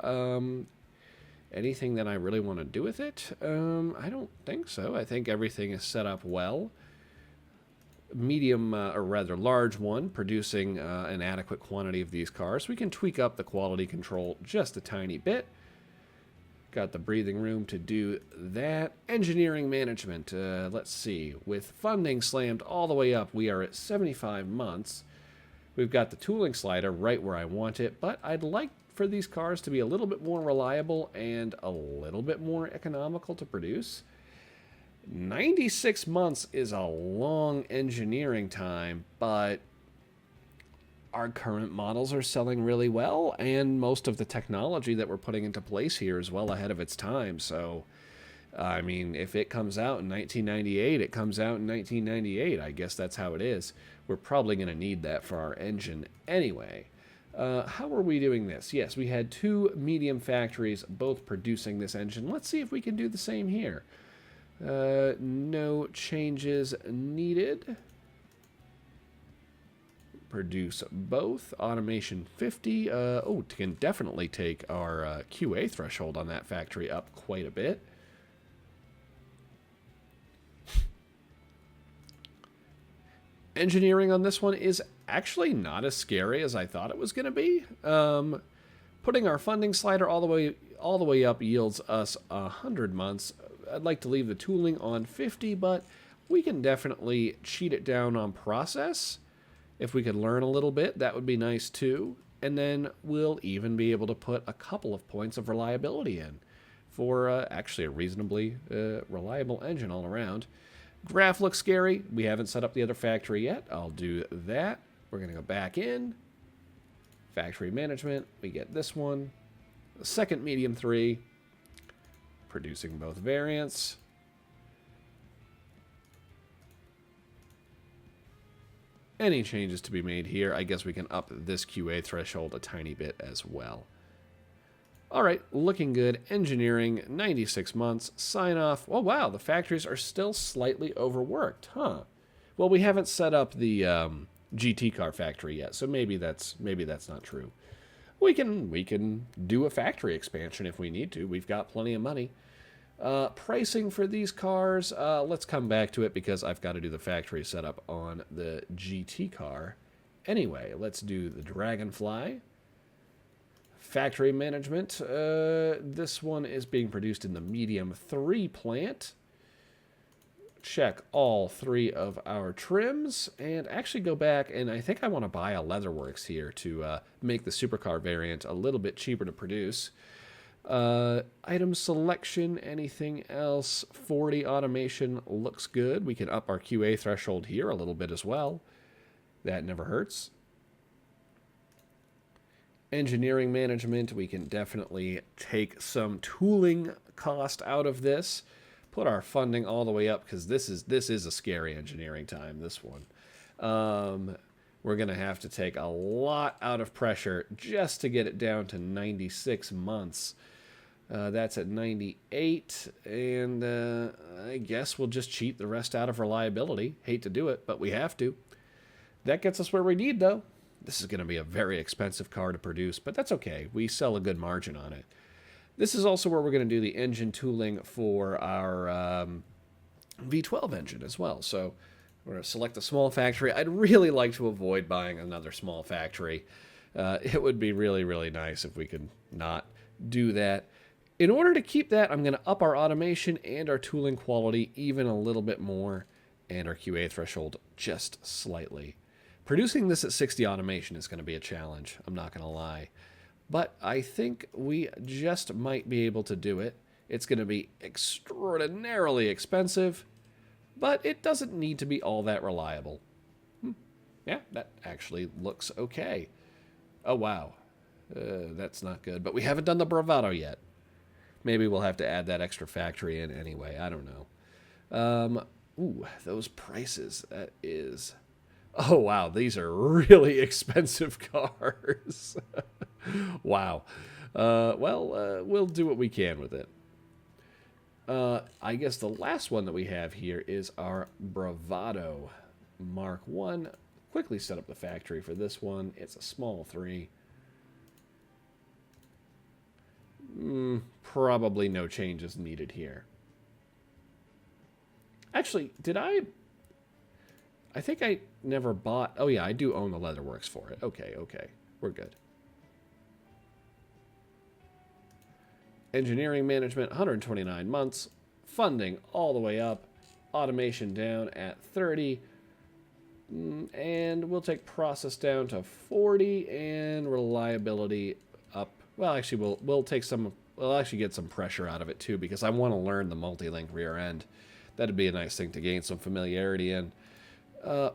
Anything that I really want to do with it? I don't think so. I think everything is set up well. Medium, or rather large one, producing an adequate quantity of these cars. We can tweak up the quality control just a tiny bit. Got the breathing room to do that. Engineering management, let's see. With funding slammed all the way up, we are at 75 months. We've got the tooling slider right where I want it, but I'd like for these cars to be a little bit more reliable and a little bit more economical to produce. 96 months is a long engineering time, but our current models are selling really well, and most of the technology that we're putting into place here is well ahead of its time. So, I mean, if it comes out in 1998, it comes out in 1998. I guess that's how it is. We're probably going to need that for our engine anyway. How are we doing this? Yes, we had 2 medium factories both producing this engine. Let's see if we can do the same here. No changes needed. Produce both. Automation 50. Can definitely take our QA threshold on that factory up quite a bit. Engineering on this one is actually not as scary as I thought it was going to be. Putting our funding slider all the way up yields us 100 months. I'd like to leave the tooling on 50, but we can definitely cheat it down on process. If we could learn a little bit, that would be nice too. And then we'll even be able to put a couple of points of reliability in for actually a reasonably reliable engine all around. Graph looks scary. We haven't set up the other factory yet. I'll do that. We're going to go back in. Factory management. We get this one. The second medium 3. Producing both variants. Any changes to be made here? I guess we can up this QA threshold a tiny bit as well. Alright, looking good. Engineering, 96 months. Sign off. Oh wow, the factories are still slightly overworked, huh? Well, we haven't set up the GT car factory yet, so maybe that's not true. We can do a factory expansion if we need to. We've got plenty of money. Pricing for these cars, let's come back to it because I've got to do the factory setup on the GT car. Anyway, let's do the Dragonfly. Factory management, this one is being produced in the medium 3 plant. Check all 3 of our trims, and actually go back, and I think I want to buy a Leatherworks here to make the supercar variant a little bit cheaper to produce. Item selection, anything else? 40 automation looks good. We can up our QA threshold here a little bit as well. That never hurts. Engineering management, we can definitely take some tooling cost out of this. Put our funding all the way up, because this is a scary engineering time, this one. We're going to have to take a lot out of pressure just to get it down to 96 months. That's at 98, and I guess we'll just cheat the rest out of reliability. Hate to do it, but we have to. That gets us where we need, though. This is going to be a very expensive car to produce, but that's okay. We sell a good margin on it. This is also where we're going to do the engine tooling for our V12 engine as well. So we're going to select a small factory. I'd really like to avoid buying another small factory. It would be really, really nice if we could not do that. In order to keep that, I'm going to up our automation and our tooling quality even a little bit more, and our QA threshold just slightly. Producing this at 60 automation is going to be a challenge, I'm not going to lie. But I think we just might be able to do it. It's going to be extraordinarily expensive, but it doesn't need to be all that reliable. Yeah, that actually looks okay. Oh, wow. That's not good. But we haven't done the Bravado yet. Maybe we'll have to add that extra factory in anyway. I don't know. Ooh, those prices. That is... Oh, wow. These are really expensive cars. Wow. We'll do what we can with it. I guess the last one that we have here is our Bravado Mark 1. Quickly set up the factory for this one. It's a small 3. Probably no changes needed here. Actually, did I think I never bought... Oh, yeah, I do own the Leatherworks for it. Okay. We're good. Engineering management, 129 months. Funding all the way up. Automation down at 30. And we'll take process down to 40. And reliability up. Well, actually, we'll take some... We'll actually get some pressure out of it, too, because I want to learn the multi-link rear end. That'd be a nice thing to gain some familiarity in.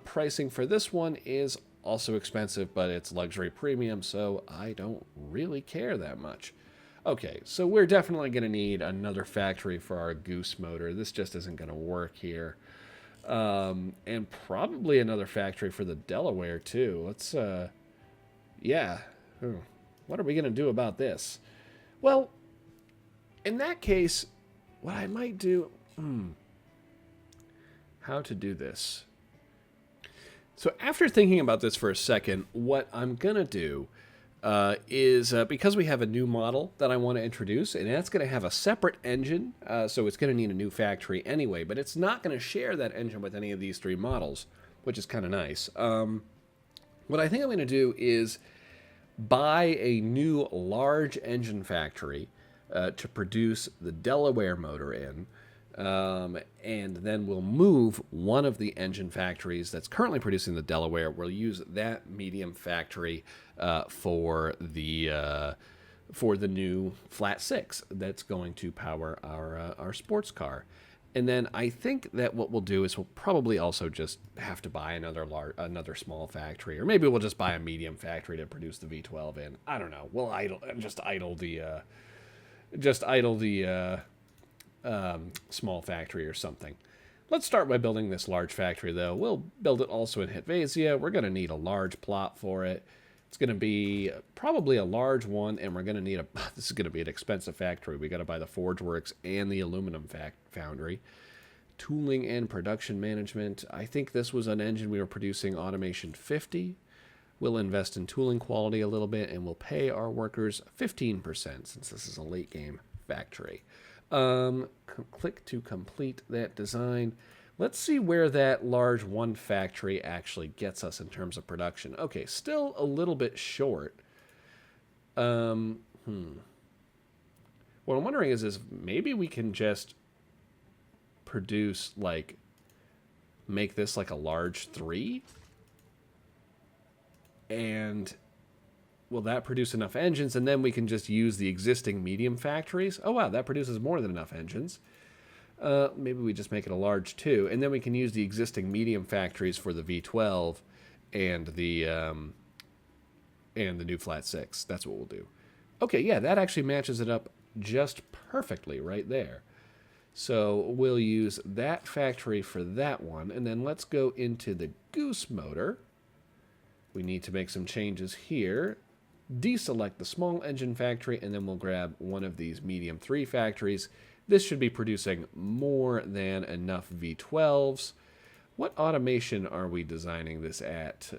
Pricing for this one is also expensive, but it's luxury premium, so I don't really care that much. Okay, so we're definitely going to need another factory for our Goose motor. This just isn't going to work here. And probably another factory for the Delaware, too. Let's, yeah. What are we going to do about this? Well, in that case, what I might do... How to do this? So after thinking about this for a second, what I'm going to do is, because we have a new model that I want to introduce, and that's going to have a separate engine, so it's going to need a new factory anyway, but it's not going to share that engine with any of these 3 models, which is kind of nice. What I think I'm going to do is buy a new large engine factory to produce the Delaware motor in, and then we'll move one of the engine factories that's currently producing the Delaware. We'll use that medium factory for the new Flat 6 that's going to power our sports car. And then I think that what we'll do is we'll probably also just have to buy another small factory, or maybe we'll just buy a medium factory to produce the V12 in. I don't know. We'll just idle the small factory or something. Let's start by building this large factory, though. We'll build it also in Hetvasia. We're going to need a large plot for it. It's going to be probably a large one, and we're going to need this is going to be an expensive factory. We got to buy the Forge Works and the aluminum foundry. Tooling and production management. I think this was an engine we were producing automation 50. We'll invest in tooling quality a little bit, and we'll pay our workers 15% since this is a late game factory. Click to complete that design. Let's see where that large one factory actually gets us in terms of production. Okay, still a little bit short. What I'm wondering is maybe we can just produce, make this like a large 3? And will that produce enough engines? And then we can just use the existing medium factories. Oh, wow, that produces more than enough engines. Maybe we just make it a large 2. And then we can use the existing medium factories for the V12 and the new flat six. That's what we'll do. Okay, yeah, that actually matches it up just perfectly right there. So we'll use that factory for that one, and then let's go into the Goose motor. We need to make some changes here. Deselect the small engine factory, and then we'll grab one of these medium 3 factories. This should be producing more than enough V12s. What automation are we designing this at?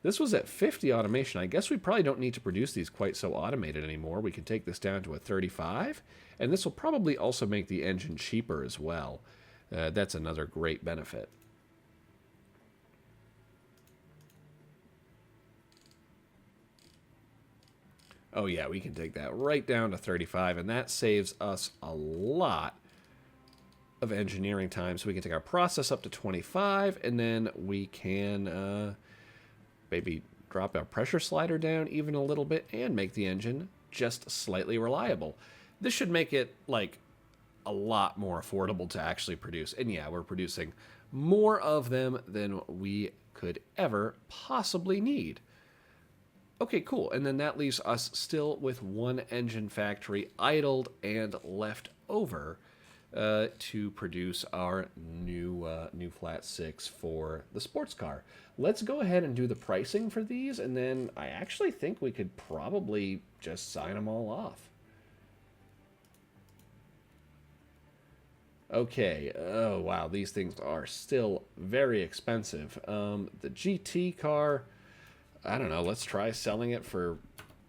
This was at 50 automation. I guess we probably don't need to produce these quite so automated anymore. We can take this down to a 35, and this will probably also make the engine cheaper as well. That's another great benefit. Oh yeah, we can take that right down to 35, and that saves us a lot of engineering time. So we can take our process up to 25, and then we can maybe drop our pressure slider down even a little bit and make the engine just slightly reliable. This should make it like a lot more affordable to actually produce. And yeah, we're producing more of them than we could ever possibly need. Okay, cool. And then that leaves us still with one engine factory idled and left over to produce our new flat six for the sports car. Let's go ahead and do the pricing for these, and then I actually think we could probably just sign them all off. Okay, oh wow, these things are still very expensive. The GT car, I don't know, let's try selling it for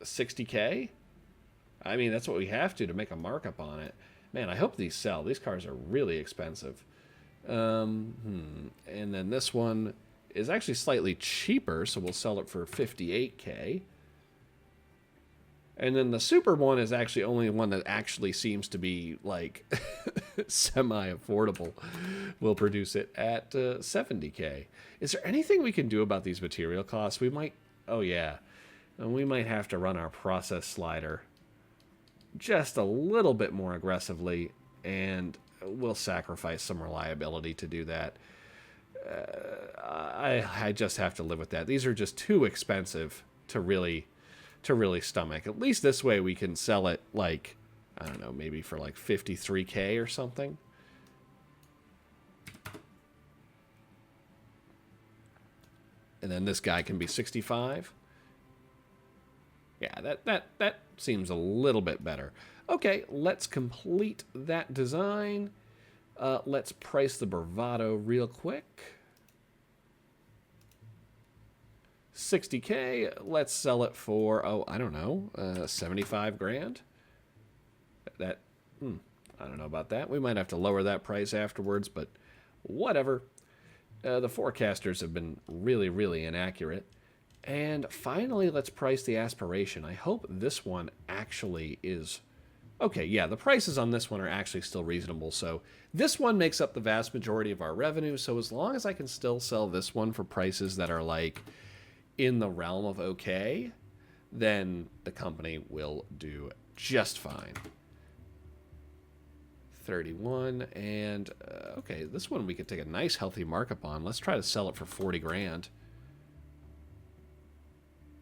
60K? I mean, that's what we have to make a markup on it. Man, I hope these sell. These cars are really expensive. And then this one is actually slightly cheaper, so we'll sell it for 58K. And then the super one is actually only one that actually seems to be, like, semi-affordable. We'll produce it at 70K. Is there anything we can do about these material costs? We might... Oh, yeah. And we might have to run our process slider just a little bit more aggressively, and we'll sacrifice some reliability to do that. I just have to live with that. These are just too expensive to really stomach. At least this way we can sell it, like, I don't know, maybe for like 53K or something. And then this guy can be 65. Yeah, that seems a little bit better. Okay, let's complete that design. Let's price the Bravado real quick. 60K. Let's sell it for, oh, I don't know, 75 grand. That, I don't know about that. We might have to lower that price afterwards, but whatever. The forecasters have been really, really inaccurate. And finally, let's price the aspiration. I hope this one actually is... Okay, yeah, the prices on this one are actually still reasonable. So this one makes up the vast majority of our revenue. So as long as I can still sell this one for prices that are like in the realm of okay, then the company will do just fine. 31, and okay, this one we could take a nice healthy markup on. Let's try to sell it for 40 grand.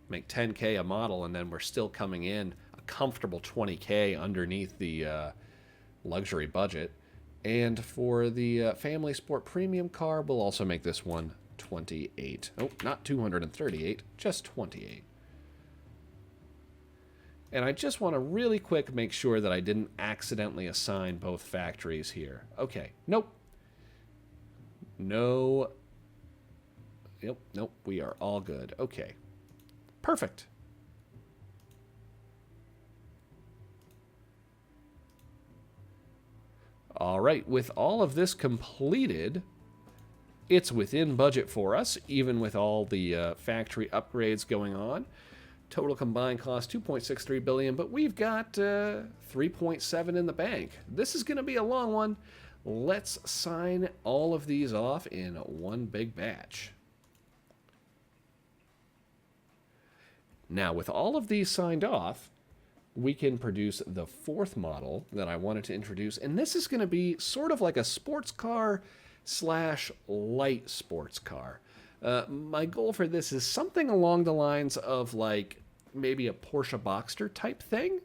Make 10K a model, and then we're still coming in a comfortable 20K underneath the luxury budget. And for the family sport premium car, we'll also make this one 28. Oh, not 238, just 28. And I just want to really quick make sure that I didn't accidentally assign both factories here. Okay, nope. No. Yep, nope, we are all good. Okay, perfect. All right, with all of this completed, it's within budget for us, even with all the factory upgrades going on. Total combined cost $2.63 billion, but we've got 3.7 in the bank. This is going to be a long one. Let's sign all of these off in one big batch. Now, with all of these signed off, we can produce the fourth model that I wanted to introduce, and this is going to be sort of like a sports car slash light sports car. My goal for this is something along the lines of like maybe a Porsche Boxster type thing.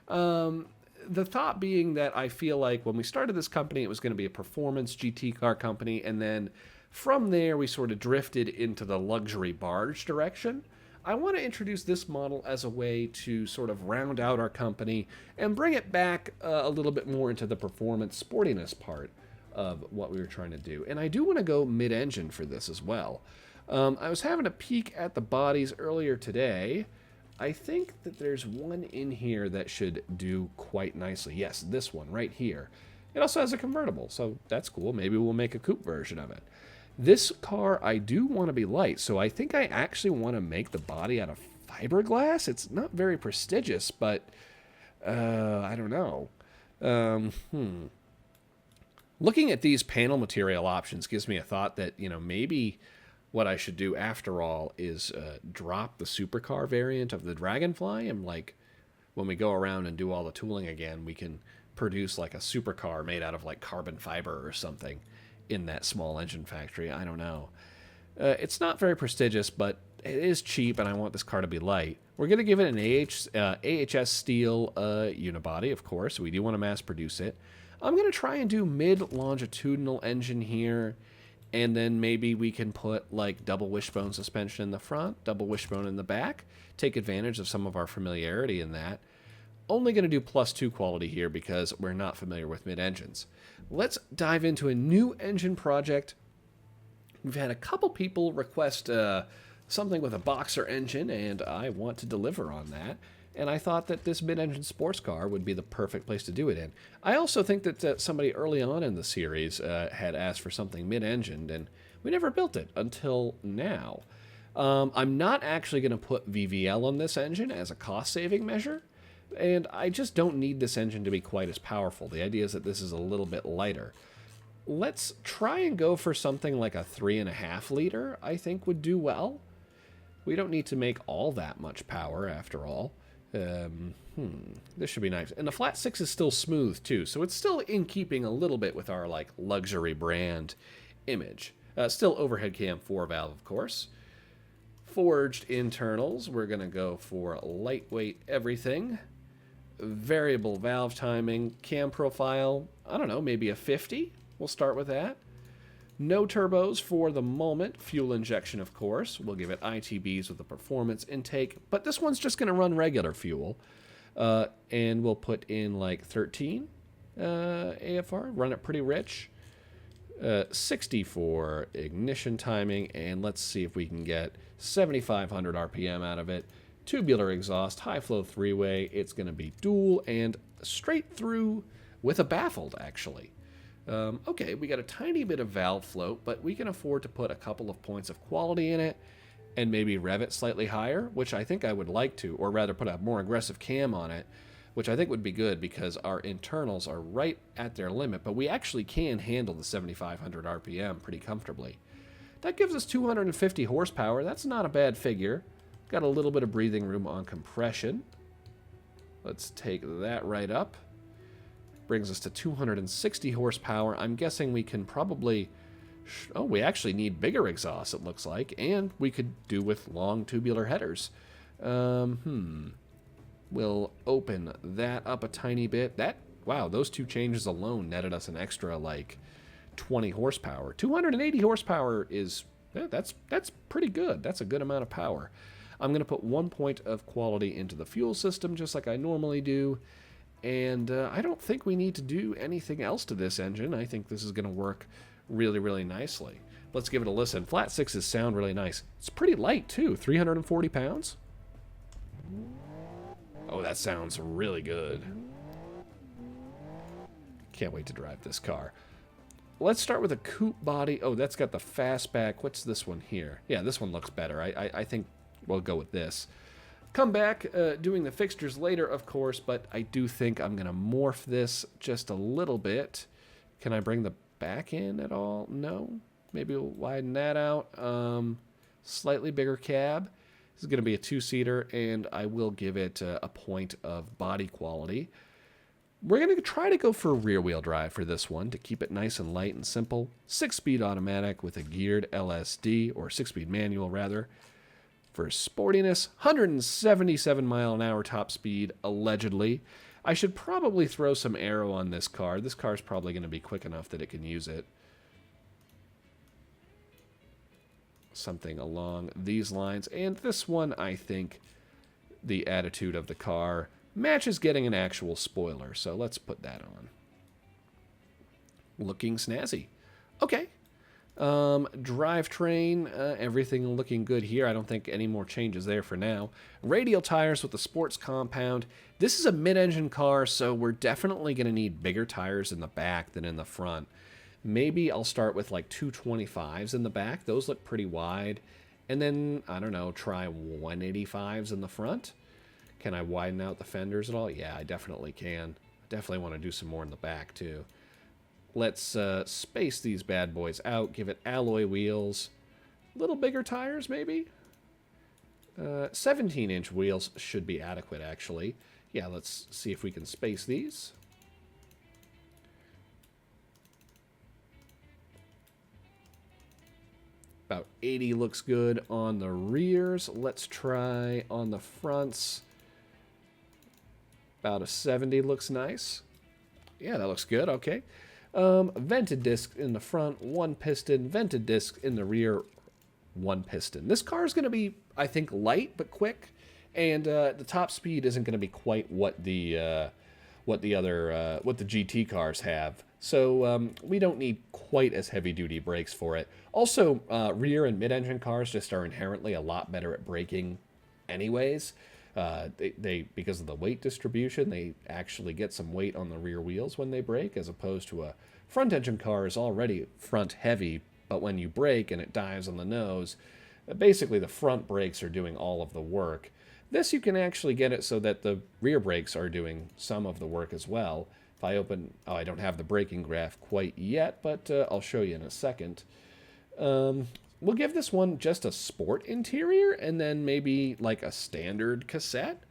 The thought being that I feel like when we started this company, it was going to be a performance GT car company, and then from there we sort of drifted into the luxury barge direction. I want to introduce this model as a way to sort of round out our company and bring it back a little bit more into the performance sportiness part of what we were trying to do. And I do want to go mid-engine for this as well. I was having a peek at the bodies earlier today. I think that there's one in here that should do quite nicely. Yes, this one right here. It also has a convertible, so that's cool. Maybe we'll make a coupe version of it. This car, I do want to be light, so I think I actually want to make the body out of fiberglass. It's not very prestigious, but I don't know. Looking at these panel material options gives me a thought that, maybe what I should do after all is drop the supercar variant of the Dragonfly, and like when we go around and do all the tooling again, we can produce like a supercar made out of like carbon fiber or something in that small engine factory. I don't know. It's not very prestigious, but it is cheap, and I want this car to be light. We're going to give it an AHS steel unibody, of course. We do want to mass produce it. I'm going to try and do mid-longitudinal engine here, and then maybe we can put like double wishbone suspension in the front, double wishbone in the back, take advantage of some of our familiarity in that. Only going to do +2 quality here because we're not familiar with mid-engines. Let's dive into a new engine project. We've had a couple people request something with a boxer engine, and I want to deliver on that. And I thought that this mid-engine sports car would be the perfect place to do it in. I also think that somebody early on in the series had asked for something mid-engined, and we never built it until now. I'm not actually going to put VVL on this engine as a cost-saving measure, and I just don't need this engine to be quite as powerful. The idea is that this is a little bit lighter. Let's try and go for something like a 3.5 liter, I think would do well. We don't need to make all that much power after all. This should be nice. And the flat 6 is still smooth too, so it's still in keeping a little bit with our like luxury brand image. Still overhead cam 4 valve, of course. Forged internals, we're going to go for lightweight everything. Variable valve timing, cam profile, I don't know, maybe a 50. We'll start with that. No turbos for the moment. Fuel injection, of course. We'll give it ITBs with a performance intake, but this one's just going to run regular fuel. And we'll put in like 13 AFR, run it pretty rich. 60 for ignition timing, and let's see if we can get 7,500 RPM out of it. Tubular exhaust, high flow 3-way. It's going to be dual and straight through with a baffled, actually. Okay, we got a tiny bit of valve float, but we can afford to put a couple of points of quality in it and maybe rev it slightly higher, which I think I would like to, or rather put a more aggressive cam on it, which I think would be good because our internals are right at their limit, but we actually can handle the 7,500 RPM pretty comfortably. That gives us 250 horsepower. That's not a bad figure. Got a little bit of breathing room on compression. Let's take that right up. Brings us to 260 horsepower. I'm guessing we can probably... Oh, we actually need bigger exhaust, it looks like. And we could do with long tubular headers. We'll open that up a tiny bit. Wow, those two changes alone netted us an extra, like, 20 horsepower. 280 horsepower is... That's pretty good. That's a good amount of power. I'm going to put 1 point of quality into the fuel system, just like I normally do. And I don't think we need to do anything else to this engine. I think this is going to work really, really nicely. Let's give it a listen. Flat 6s sound really nice. It's pretty light, too. 340 pounds. Oh, that sounds really good. Can't wait to drive this car. Let's start with a coupe body. Oh, that's got the fastback. What's this one here? Yeah, this one looks better. I think we'll go with this. Come back doing the fixtures later, of course, but I do think I'm going to morph this just a little bit. Can I bring the back in at all? No. Maybe we'll widen that out. Slightly bigger cab. This is going to be a 2-seater, and I will give it a point of body quality. We're going to try to go for rear-wheel drive for this one to keep it nice and light and simple. 6-speed automatic with a geared LSD, or 6-speed manual rather. For sportiness, 177 mile an hour top speed, allegedly. I should probably throw some aero on this car. This car's probably going to be quick enough that it can use it. Something along these lines. And this one, I think the attitude of the car matches getting an actual spoiler. So let's put that on. Looking snazzy. Okay. Drivetrain, everything looking good here. I don't think any more changes there for now. Radial tires with the sports compound. This is a mid-engine car, so we're definitely going to need bigger tires in the back than in the front. Maybe I'll start with like 225s in the back. Those look pretty wide. And then, I don't know, try 185s in the front. Can I widen out the fenders at all? Yeah, I definitely can. I definitely want to do some more in the back, too. Let's space these bad boys out, give it alloy wheels. A little bigger tires, maybe? 17-inch wheels should be adequate, actually. Yeah, let's see if we can space these. About 80 looks good on the rears. Let's try on the fronts. About a 70 looks nice. Yeah, that looks good. Okay. Vented disc in the front, 1 piston. Vented disc in the rear, 1 piston. This car is going to be, I think, light but quick, and the top speed isn't going to be quite what the GT cars have. So we don't need quite as heavy-duty brakes for it. Also, rear and mid-engine cars just are inherently a lot better at braking, anyways. Because of the weight distribution, they actually get some weight on the rear wheels when they brake, as opposed to a front engine car is already front heavy, but when you brake and it dives on the nose, basically the front brakes are doing all of the work. This you can actually get it so that the rear brakes are doing some of the work as well. If I open, I don't have the braking graph quite yet, but I'll show you in a second. We'll give this one just a sport interior, and then maybe like a standard cassette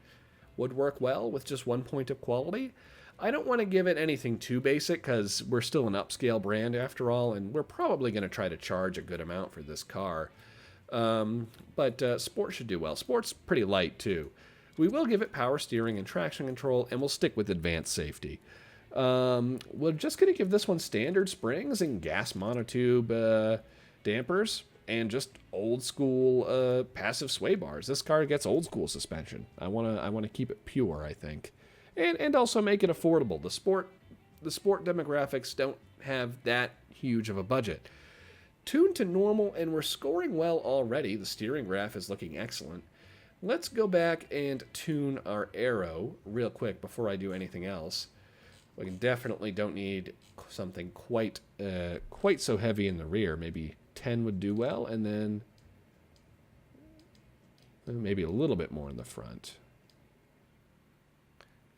would work well with just 1 point of quality. I don't want to give it anything too basic because we're still an upscale brand after all, and we're probably going to try to charge a good amount for this car. But sport should do well. Sport's pretty light too. We will give it power steering and traction control, and we'll stick with advanced safety. We're just going to give this one standard springs and gas monotube dampers. And just old school passive sway bars. This car gets old school suspension. I wanna keep it pure, I think, and also make it affordable. The sport demographics don't have that huge of a budget. Tuned to normal, and we're scoring well already. The steering graph is looking excellent. Let's go back and tune our aero real quick before I do anything else. We definitely don't need something quite so heavy in the rear. Maybe 10 would do well, and then maybe a little bit more in the front.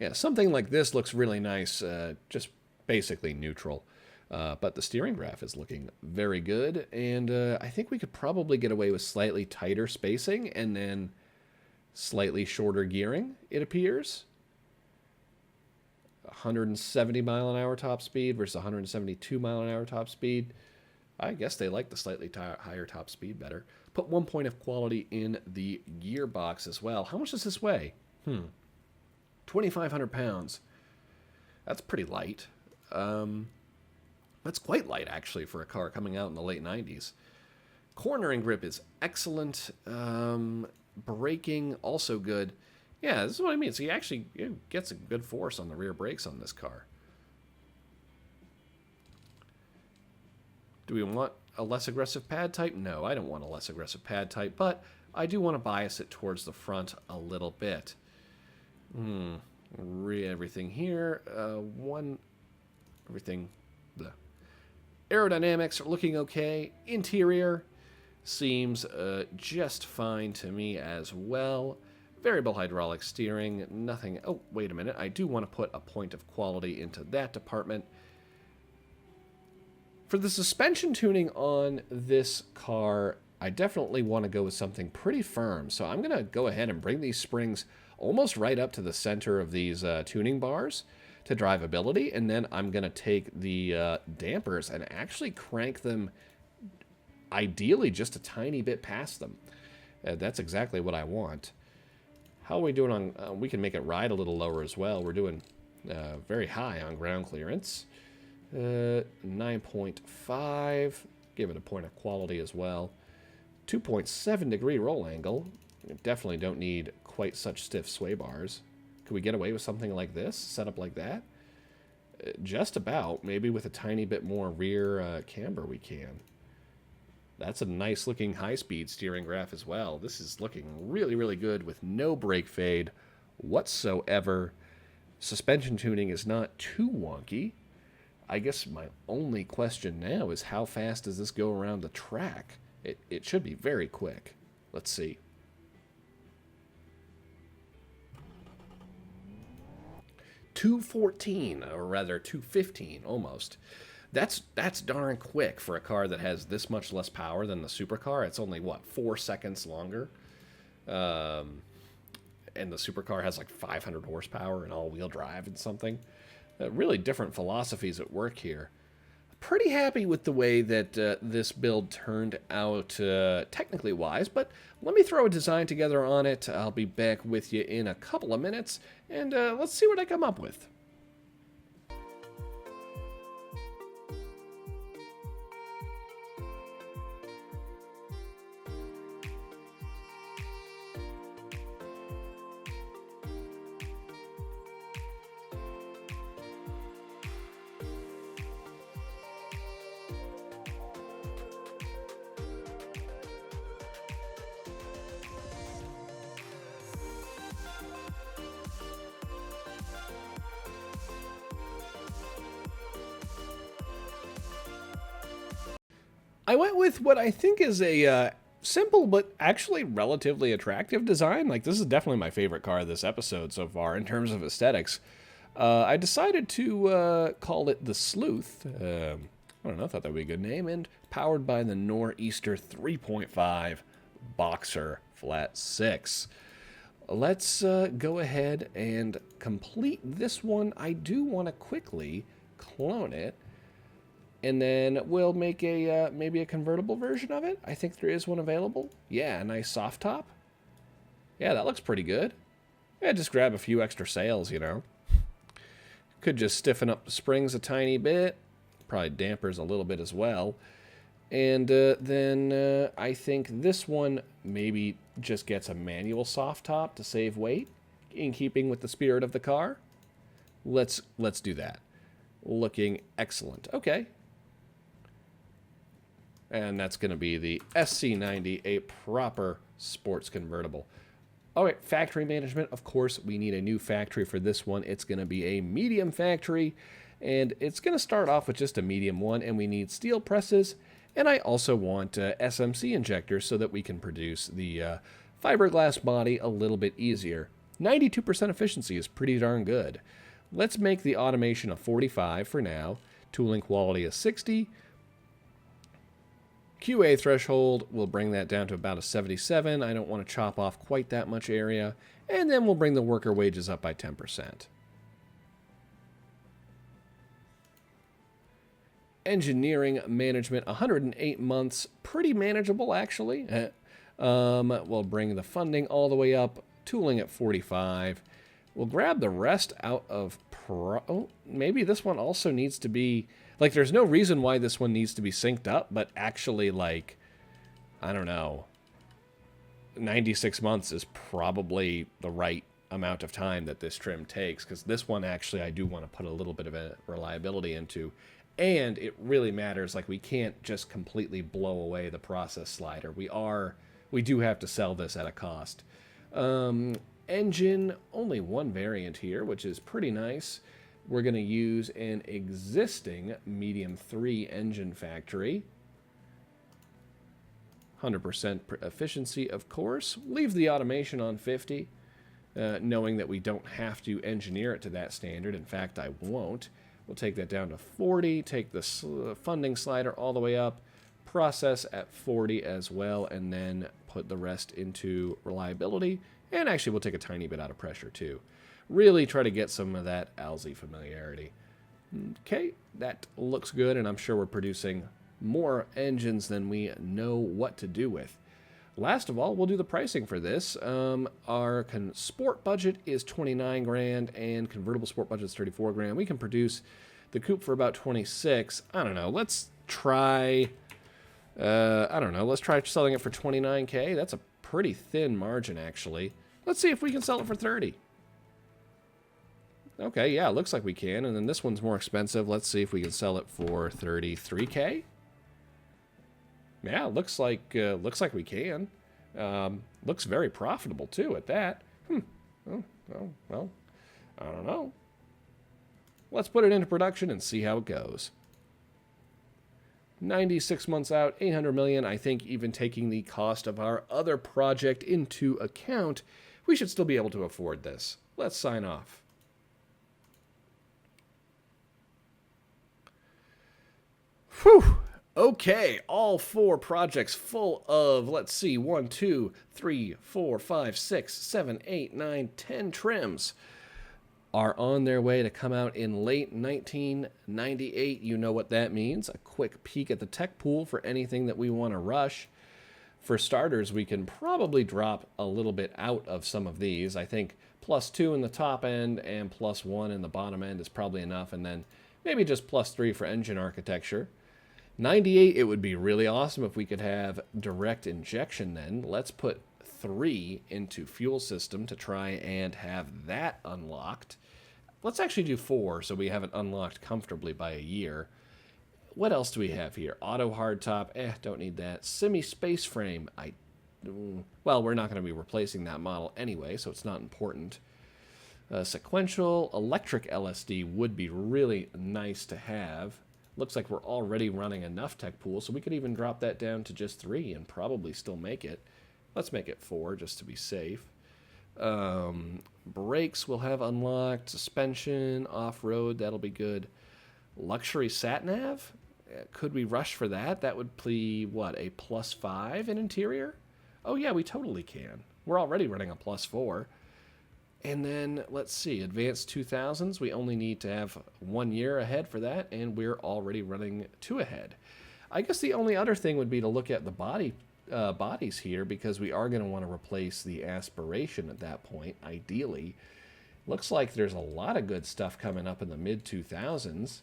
Yeah, something like this looks really nice, just basically neutral. But the steering graph is looking very good, and I think we could probably get away with slightly tighter spacing and then slightly shorter gearing, it appears. 170 mile an hour top speed versus 172 mile an hour top speed. I guess they like the slightly higher top speed better. Put 1 point of quality in the gearbox as well. How much does this weigh? 2,500 pounds. That's pretty light. That's quite light, actually, for a car coming out in the late 90s. Cornering grip is excellent. Braking, also good. Yeah, this is what I mean. So he actually gets a good force on the rear brakes on this car. Do we want a less aggressive pad type? No, I don't want a less aggressive pad type, but I do want to bias it towards the front a little bit. Everything here. Everything. Bleh. Aerodynamics are looking okay. Interior seems just fine to me as well. Variable hydraulic steering, nothing. Oh, wait a minute. I do want to put a point of quality into that department. For the suspension tuning on this car, I definitely want to go with something pretty firm. So I'm going to go ahead and bring these springs almost right up to the center of these tuning bars to drivability, and then I'm going to take the dampers and actually crank them ideally just a tiny bit past them. That's exactly what I want. How are we doing on... we can make it ride a little lower as well. We're doing very high on ground clearance. 9.5. Give it a point of quality as well. 2.7 degree roll angle. Definitely don't need quite such stiff sway bars. Could we get away with something like this? Set up like that? Just about. Maybe with a tiny bit more rear camber we can. That's a nice looking high-speed steering graph as well. This is looking really, really good with no brake fade whatsoever. Suspension tuning is not too wonky. I guess my only question now is how fast does this go around the track? It should be very quick. Let's see. $214, or rather $215 almost. That's darn quick for a car that has this much less power than the supercar. It's only, what, 4 seconds longer? And the supercar has like 500 horsepower and all-wheel drive and something. Really different philosophies at work here. Pretty happy with the way that this build turned out technically wise, but let me throw a design together on it. I'll be back with you in a couple of minutes, and let's see what I come up with. I went with what I think is a simple but actually relatively attractive design. Like, this is definitely my favorite car of this episode so far in terms of aesthetics. I decided to call it the Sleuth. I don't know, I thought that would be a good name. And powered by the Nor'easter 3.5 Boxer Flat 6. Let's go ahead and complete this one. I do want to quickly clone it. And then we'll make a maybe a convertible version of it. I think there is one available. Yeah, a nice soft top. Yeah, that looks pretty good. Yeah, just grab a few extra sails, you know. Could just stiffen up the springs a tiny bit. Probably dampers a little bit as well. And then I think this one maybe just gets a manual soft top to save weight, in keeping with the spirit of the car. Let's do that. Looking excellent. Okay. And that's going to be the SC90, a proper sports convertible. All right, factory management. Of course, we need a new factory for this one. It's going to be a medium factory, and it's going to start off with just a medium one, and we need steel presses. And I also want SMC injectors so that we can produce the fiberglass body a little bit easier. 92% efficiency is pretty darn good. Let's make the automation a 45 for now. Tooling quality a 60. QA threshold, we'll bring that down to about a 77. I don't want to chop off quite that much area. And then we'll bring the worker wages up by 10%. Engineering management, 108 months. Pretty manageable, actually. We'll bring the funding all the way up. Tooling at 45. We'll grab the rest out of maybe this one also needs to be... Like, there's no reason why this one needs to be synced up, but actually, like, I don't know, 96 months is probably the right amount of time that this trim takes, because this one, actually, I do want to put a little bit of a reliability into, and it really matters. Like, we can't just completely blow away the process slider. We do have to sell this at a cost. Engine, only one variant here, which is pretty nice. We're going to use an existing medium 3 engine factory. 100% efficiency, of course. Leave the automation on 50, knowing that we don't have to engineer it to that standard. In fact, I won't. We'll take that down to 40, take the funding slider all the way up, process at 40 as well, and then put the rest into reliability. And actually, we'll take a tiny bit out of pressure, too. really try to get some of that Alzy familiarity. Okay, that looks good, and I'm sure we're producing more engines than we know what to do with. Last of all, we'll do the pricing for this. Our sport budget is 29 grand, and convertible sport budget is 34 grand. We can produce the coupe for about 26. I don't know. Let's try. I don't know. Let's try selling it for 29K. That's a pretty thin margin, actually. Let's see if we can sell it for 30. Okay, yeah, looks like we can. And then this one's more expensive. Let's see if we can sell it for 33K. Yeah, looks like we can. Looks very profitable too at that. Oh, well, I don't know. Let's put it into production and see how it goes. 96 months out, 800 million. I think even taking the cost of our other project into account, we should still be able to afford this. Let's sign off. Whew. Okay, all 4 projects full of, let's see, 1, 2, 3, 4, 5, 6, 7, 8, 9, 10 trims are on their way to come out in late 1998. You know what that means. A quick peek at the tech pool for anything that we want to rush. For starters, we can probably drop a little bit out of some of these. I think +2 in the top end and +1 in the bottom end is probably enough, and then maybe just +3 for engine architecture. 98, it would be really awesome if we could have direct injection then. Let's put 3 into fuel system to try and have that unlocked. Let's actually do 4 so we have it unlocked comfortably by a year. What else do we have here? Auto hardtop, don't need that. Semi-space frame, well, we're not going to be replacing that model anyway, so it's not important. Sequential electric LSD would be really nice to have. Looks like we're already running enough tech pool, so we could even drop that down to just 3 and probably still make it. Let's make it 4 just to be safe. Brakes we'll have unlocked. Suspension, off-road, that'll be good. Luxury sat-nav? Could we rush for that? That would be, what, a +5 in interior? Oh yeah, we totally can. We're already running a +4. And then, let's see, Advanced 2000s, we only need to have 1 year ahead for that, and we're already running 2 ahead. I guess the only other thing would be to look at the bodies here, because we are going to want to replace the aspiration at that point, ideally. Looks like there's a lot of good stuff coming up in the mid-2000s.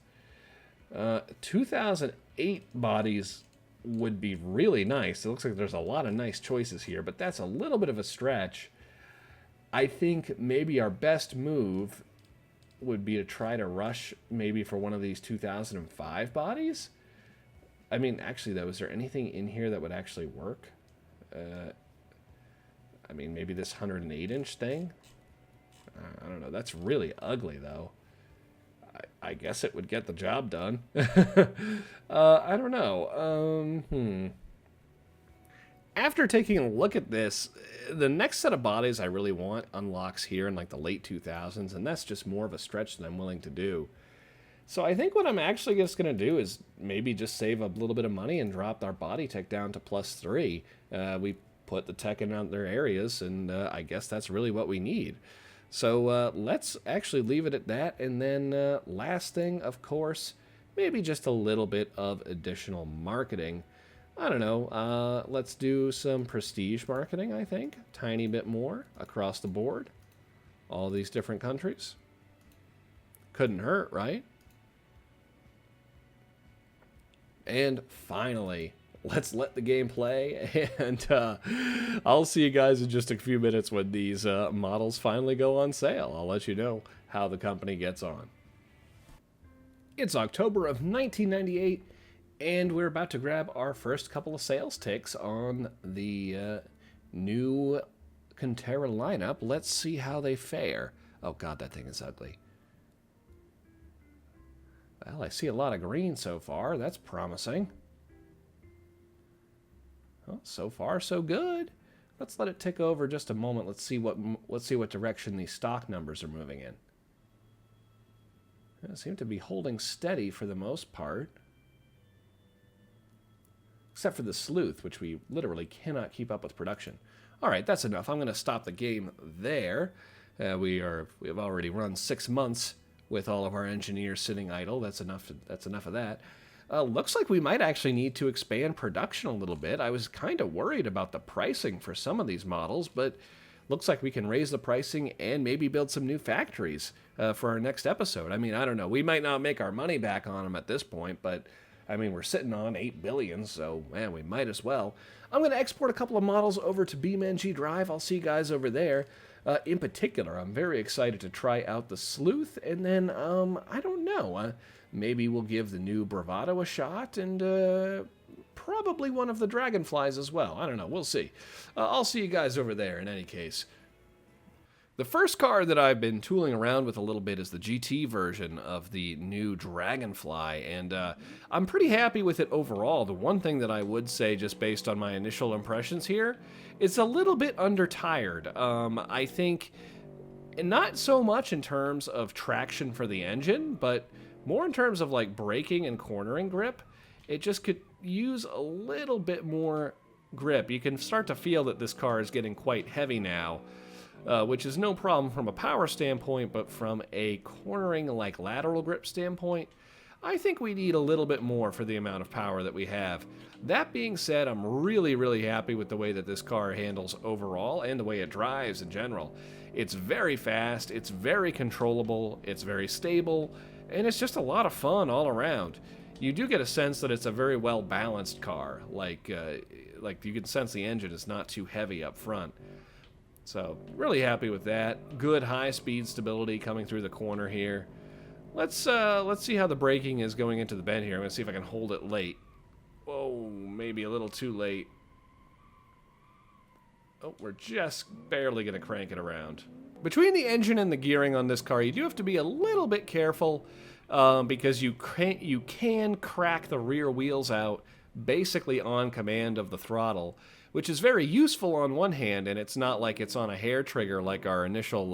2008 bodies would be really nice. It looks like there's a lot of nice choices here, but that's a little bit of a stretch. I think maybe our best move would be to try to rush maybe for one of these 2005 bodies. I mean, actually, though, is there anything in here that would actually work? I mean, maybe this 108-inch thing? I don't know. That's really ugly, though. I guess it would get the job done. I don't know. After taking a look at this, the next set of bodies I really want unlocks here in like the late 2000s, and that's just more of a stretch than I'm willing to do. So I think what I'm actually just going to do is maybe just save a little bit of money and drop our body tech down to +3. We put the tech in other areas, and I guess that's really what we need. So let's actually leave it at that, and then last thing, of course, maybe just a little bit of additional marketing. I don't know, let's do some prestige marketing, I think. Tiny bit more across the board. All these different countries. Couldn't hurt, right? And finally, let's let the game play, and I'll see you guys in just a few minutes when these models finally go on sale. I'll let you know how the company gets on. It's October of 1998, and we're about to grab our first couple of sales ticks on the new Contera lineup. Let's see how they fare. Oh god, that thing is ugly. Well, I see a lot of green so far. That's promising. Well, so far, so good. Let's let it tick over just a moment. Let's see what direction these stock numbers are moving in. They seem to be holding steady for the most part. Except for the sleuth, which we literally cannot keep up with production. All right, that's enough. I'm going to stop the game there. We have already run 6 months with all of our engineers sitting idle. That's enough of that. Looks like we might actually need to expand production a little bit. I was kind of worried about the pricing for some of these models, but looks like we can raise the pricing and maybe build some new factories for our next episode. I mean, I don't know. We might not make our money back on them at this point, but I mean, we're sitting on 8 billion, so man, we might as well. I'm going to export a couple of models over to Beamng.drive. I'll see you guys over there. In particular, I'm very excited to try out the Sleuth, and then, I don't know, maybe we'll give the new Bravado a shot, and probably one of the Dragonflies as well. I don't know, we'll see. I'll see you guys over there in any case. The first car that I've been tooling around with a little bit is the GT version of the new Dragonfly, and I'm pretty happy with it overall. The one thing that I would say, just based on my initial impressions here, it's a little bit under-tired. I think, not so much in terms of traction for the engine, but more in terms of like braking and cornering grip. It just could use a little bit more grip. You can start to feel that this car is getting quite heavy now. Which is no problem from a power standpoint, but from a cornering, like lateral grip standpoint, I think we need a little bit more for the amount of power that we have. That being said, I'm really, really happy with the way that this car handles overall and the way it drives in general. It's very fast, it's very controllable, it's very stable, and it's just a lot of fun all around. You do get a sense that it's a very well-balanced car, like you can sense the engine is not too heavy up front. So, really happy with that. Good high-speed stability coming through the corner here. Let's see how the braking is going into the bend here. I'm going to see if I can hold it late. Whoa, maybe a little too late. Oh, we're just barely going to crank it around. Between the engine and the gearing on this car, you do have to be a little bit careful because you can crack the rear wheels out basically on command of the throttle, which is very useful on one hand, and it's not like it's on a hair trigger like our initial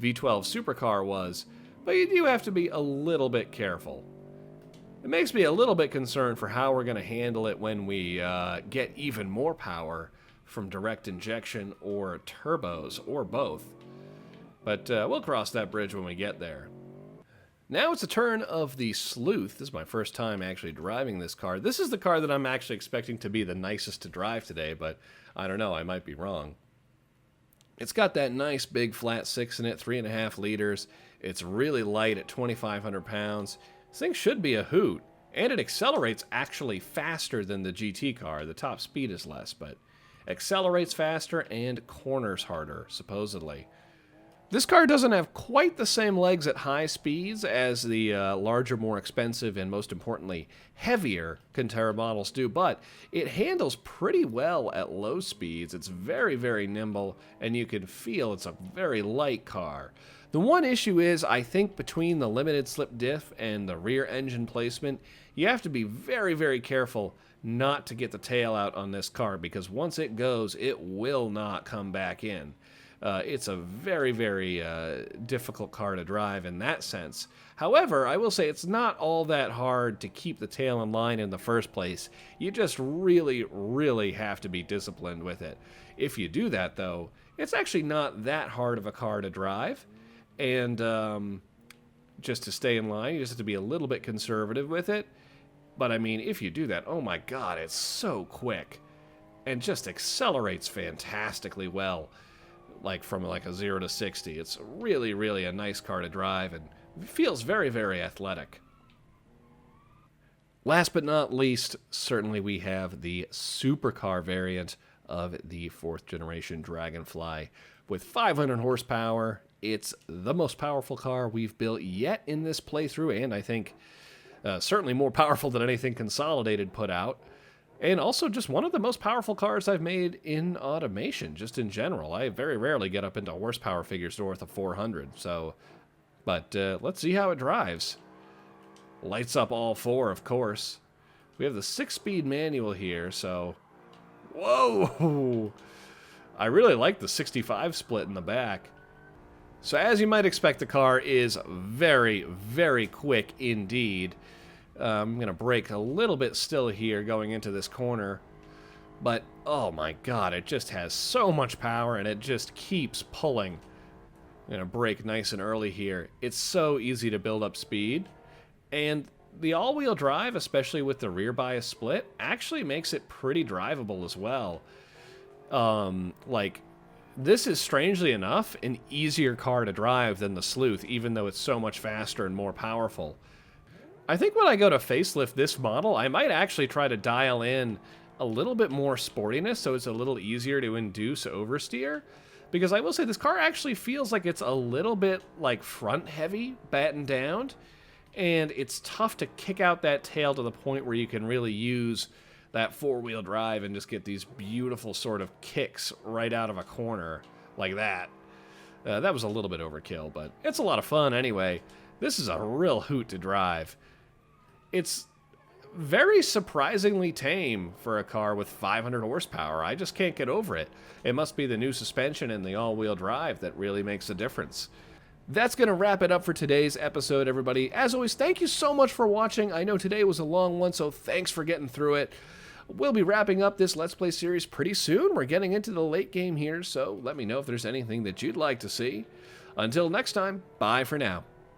V12 supercar was, but you do have to be a little bit careful. It makes me a little bit concerned for how we're going to handle it when we get even more power from direct injection or turbos, or both. But we'll cross that bridge when we get there. Now it's the turn of the Sleuth. This is my first time actually driving this car. This is the car that I'm actually expecting to be the nicest to drive today, but I don't know, I might be wrong. It's got that nice big flat 6 in it, 3.5 liters. It's really light at 2,500 pounds. This thing should be a hoot, and it accelerates actually faster than the GT car. The top speed is less, but accelerates faster and corners harder, supposedly. This car doesn't have quite the same legs at high speeds as the larger, more expensive, and most importantly, heavier Contera models do, but it handles pretty well at low speeds. It's very, very nimble, and you can feel it's a very light car. The one issue is, I think between the limited slip diff and the rear engine placement, you have to be very, very careful not to get the tail out on this car, because once it goes, it will not come back in. It's a very, very difficult car to drive in that sense. However, I will say it's not all that hard to keep the tail in line in the first place. You just really, really have to be disciplined with it. If you do that, though, it's actually not that hard of a car to drive. And just to stay in line, you just have to be a little bit conservative with it. But, I mean, if you do that, oh my god, it's so quick. And just accelerates fantastically well. Like from like a 0 to 60. It's really, really a nice car to drive and feels very, very athletic. Last but not least, certainly we have the supercar variant of the 4th generation Dragonfly. With 500 horsepower, it's the most powerful car we've built yet in this playthrough, and I think certainly more powerful than anything Consolidated put out. And also just one of the most powerful cars I've made in automation, just in general. I very rarely get up into horsepower figures north of 400, so... But let's see how it drives. Lights up all 4, of course. We have the 6-speed manual here, so... Whoa! I really like the 65 split in the back. So as you might expect, the car is very, very quick indeed. I'm going to brake a little bit still here going into this corner. But, oh my god, it just has so much power and it just keeps pulling. I'm going to brake nice and early here. It's so easy to build up speed. And the all-wheel drive, especially with the rear bias split, actually makes it pretty drivable as well. Like, this is, strangely enough, an easier car to drive than the Sleuth, even though it's so much faster and more powerful. I think when I go to facelift this model, I might actually try to dial in a little bit more sportiness so it's a little easier to induce oversteer. Because I will say this car actually feels like it's a little bit like front heavy, battened down, and it's tough to kick out that tail to the point where you can really use that four-wheel drive and just get these beautiful sort of kicks right out of a corner like that. That was a little bit overkill, but it's a lot of fun anyway. This is a real hoot to drive. It's very surprisingly tame for a car with 500 horsepower. I just can't get over it. It must be the new suspension and the all-wheel drive that really makes a difference. That's going to wrap it up for today's episode, everybody. As always, thank you so much for watching. I know today was a long one, so thanks for getting through it. We'll be wrapping up this Let's Play series pretty soon. We're getting into the late game here, so let me know if there's anything that you'd like to see. Until next time, bye for now.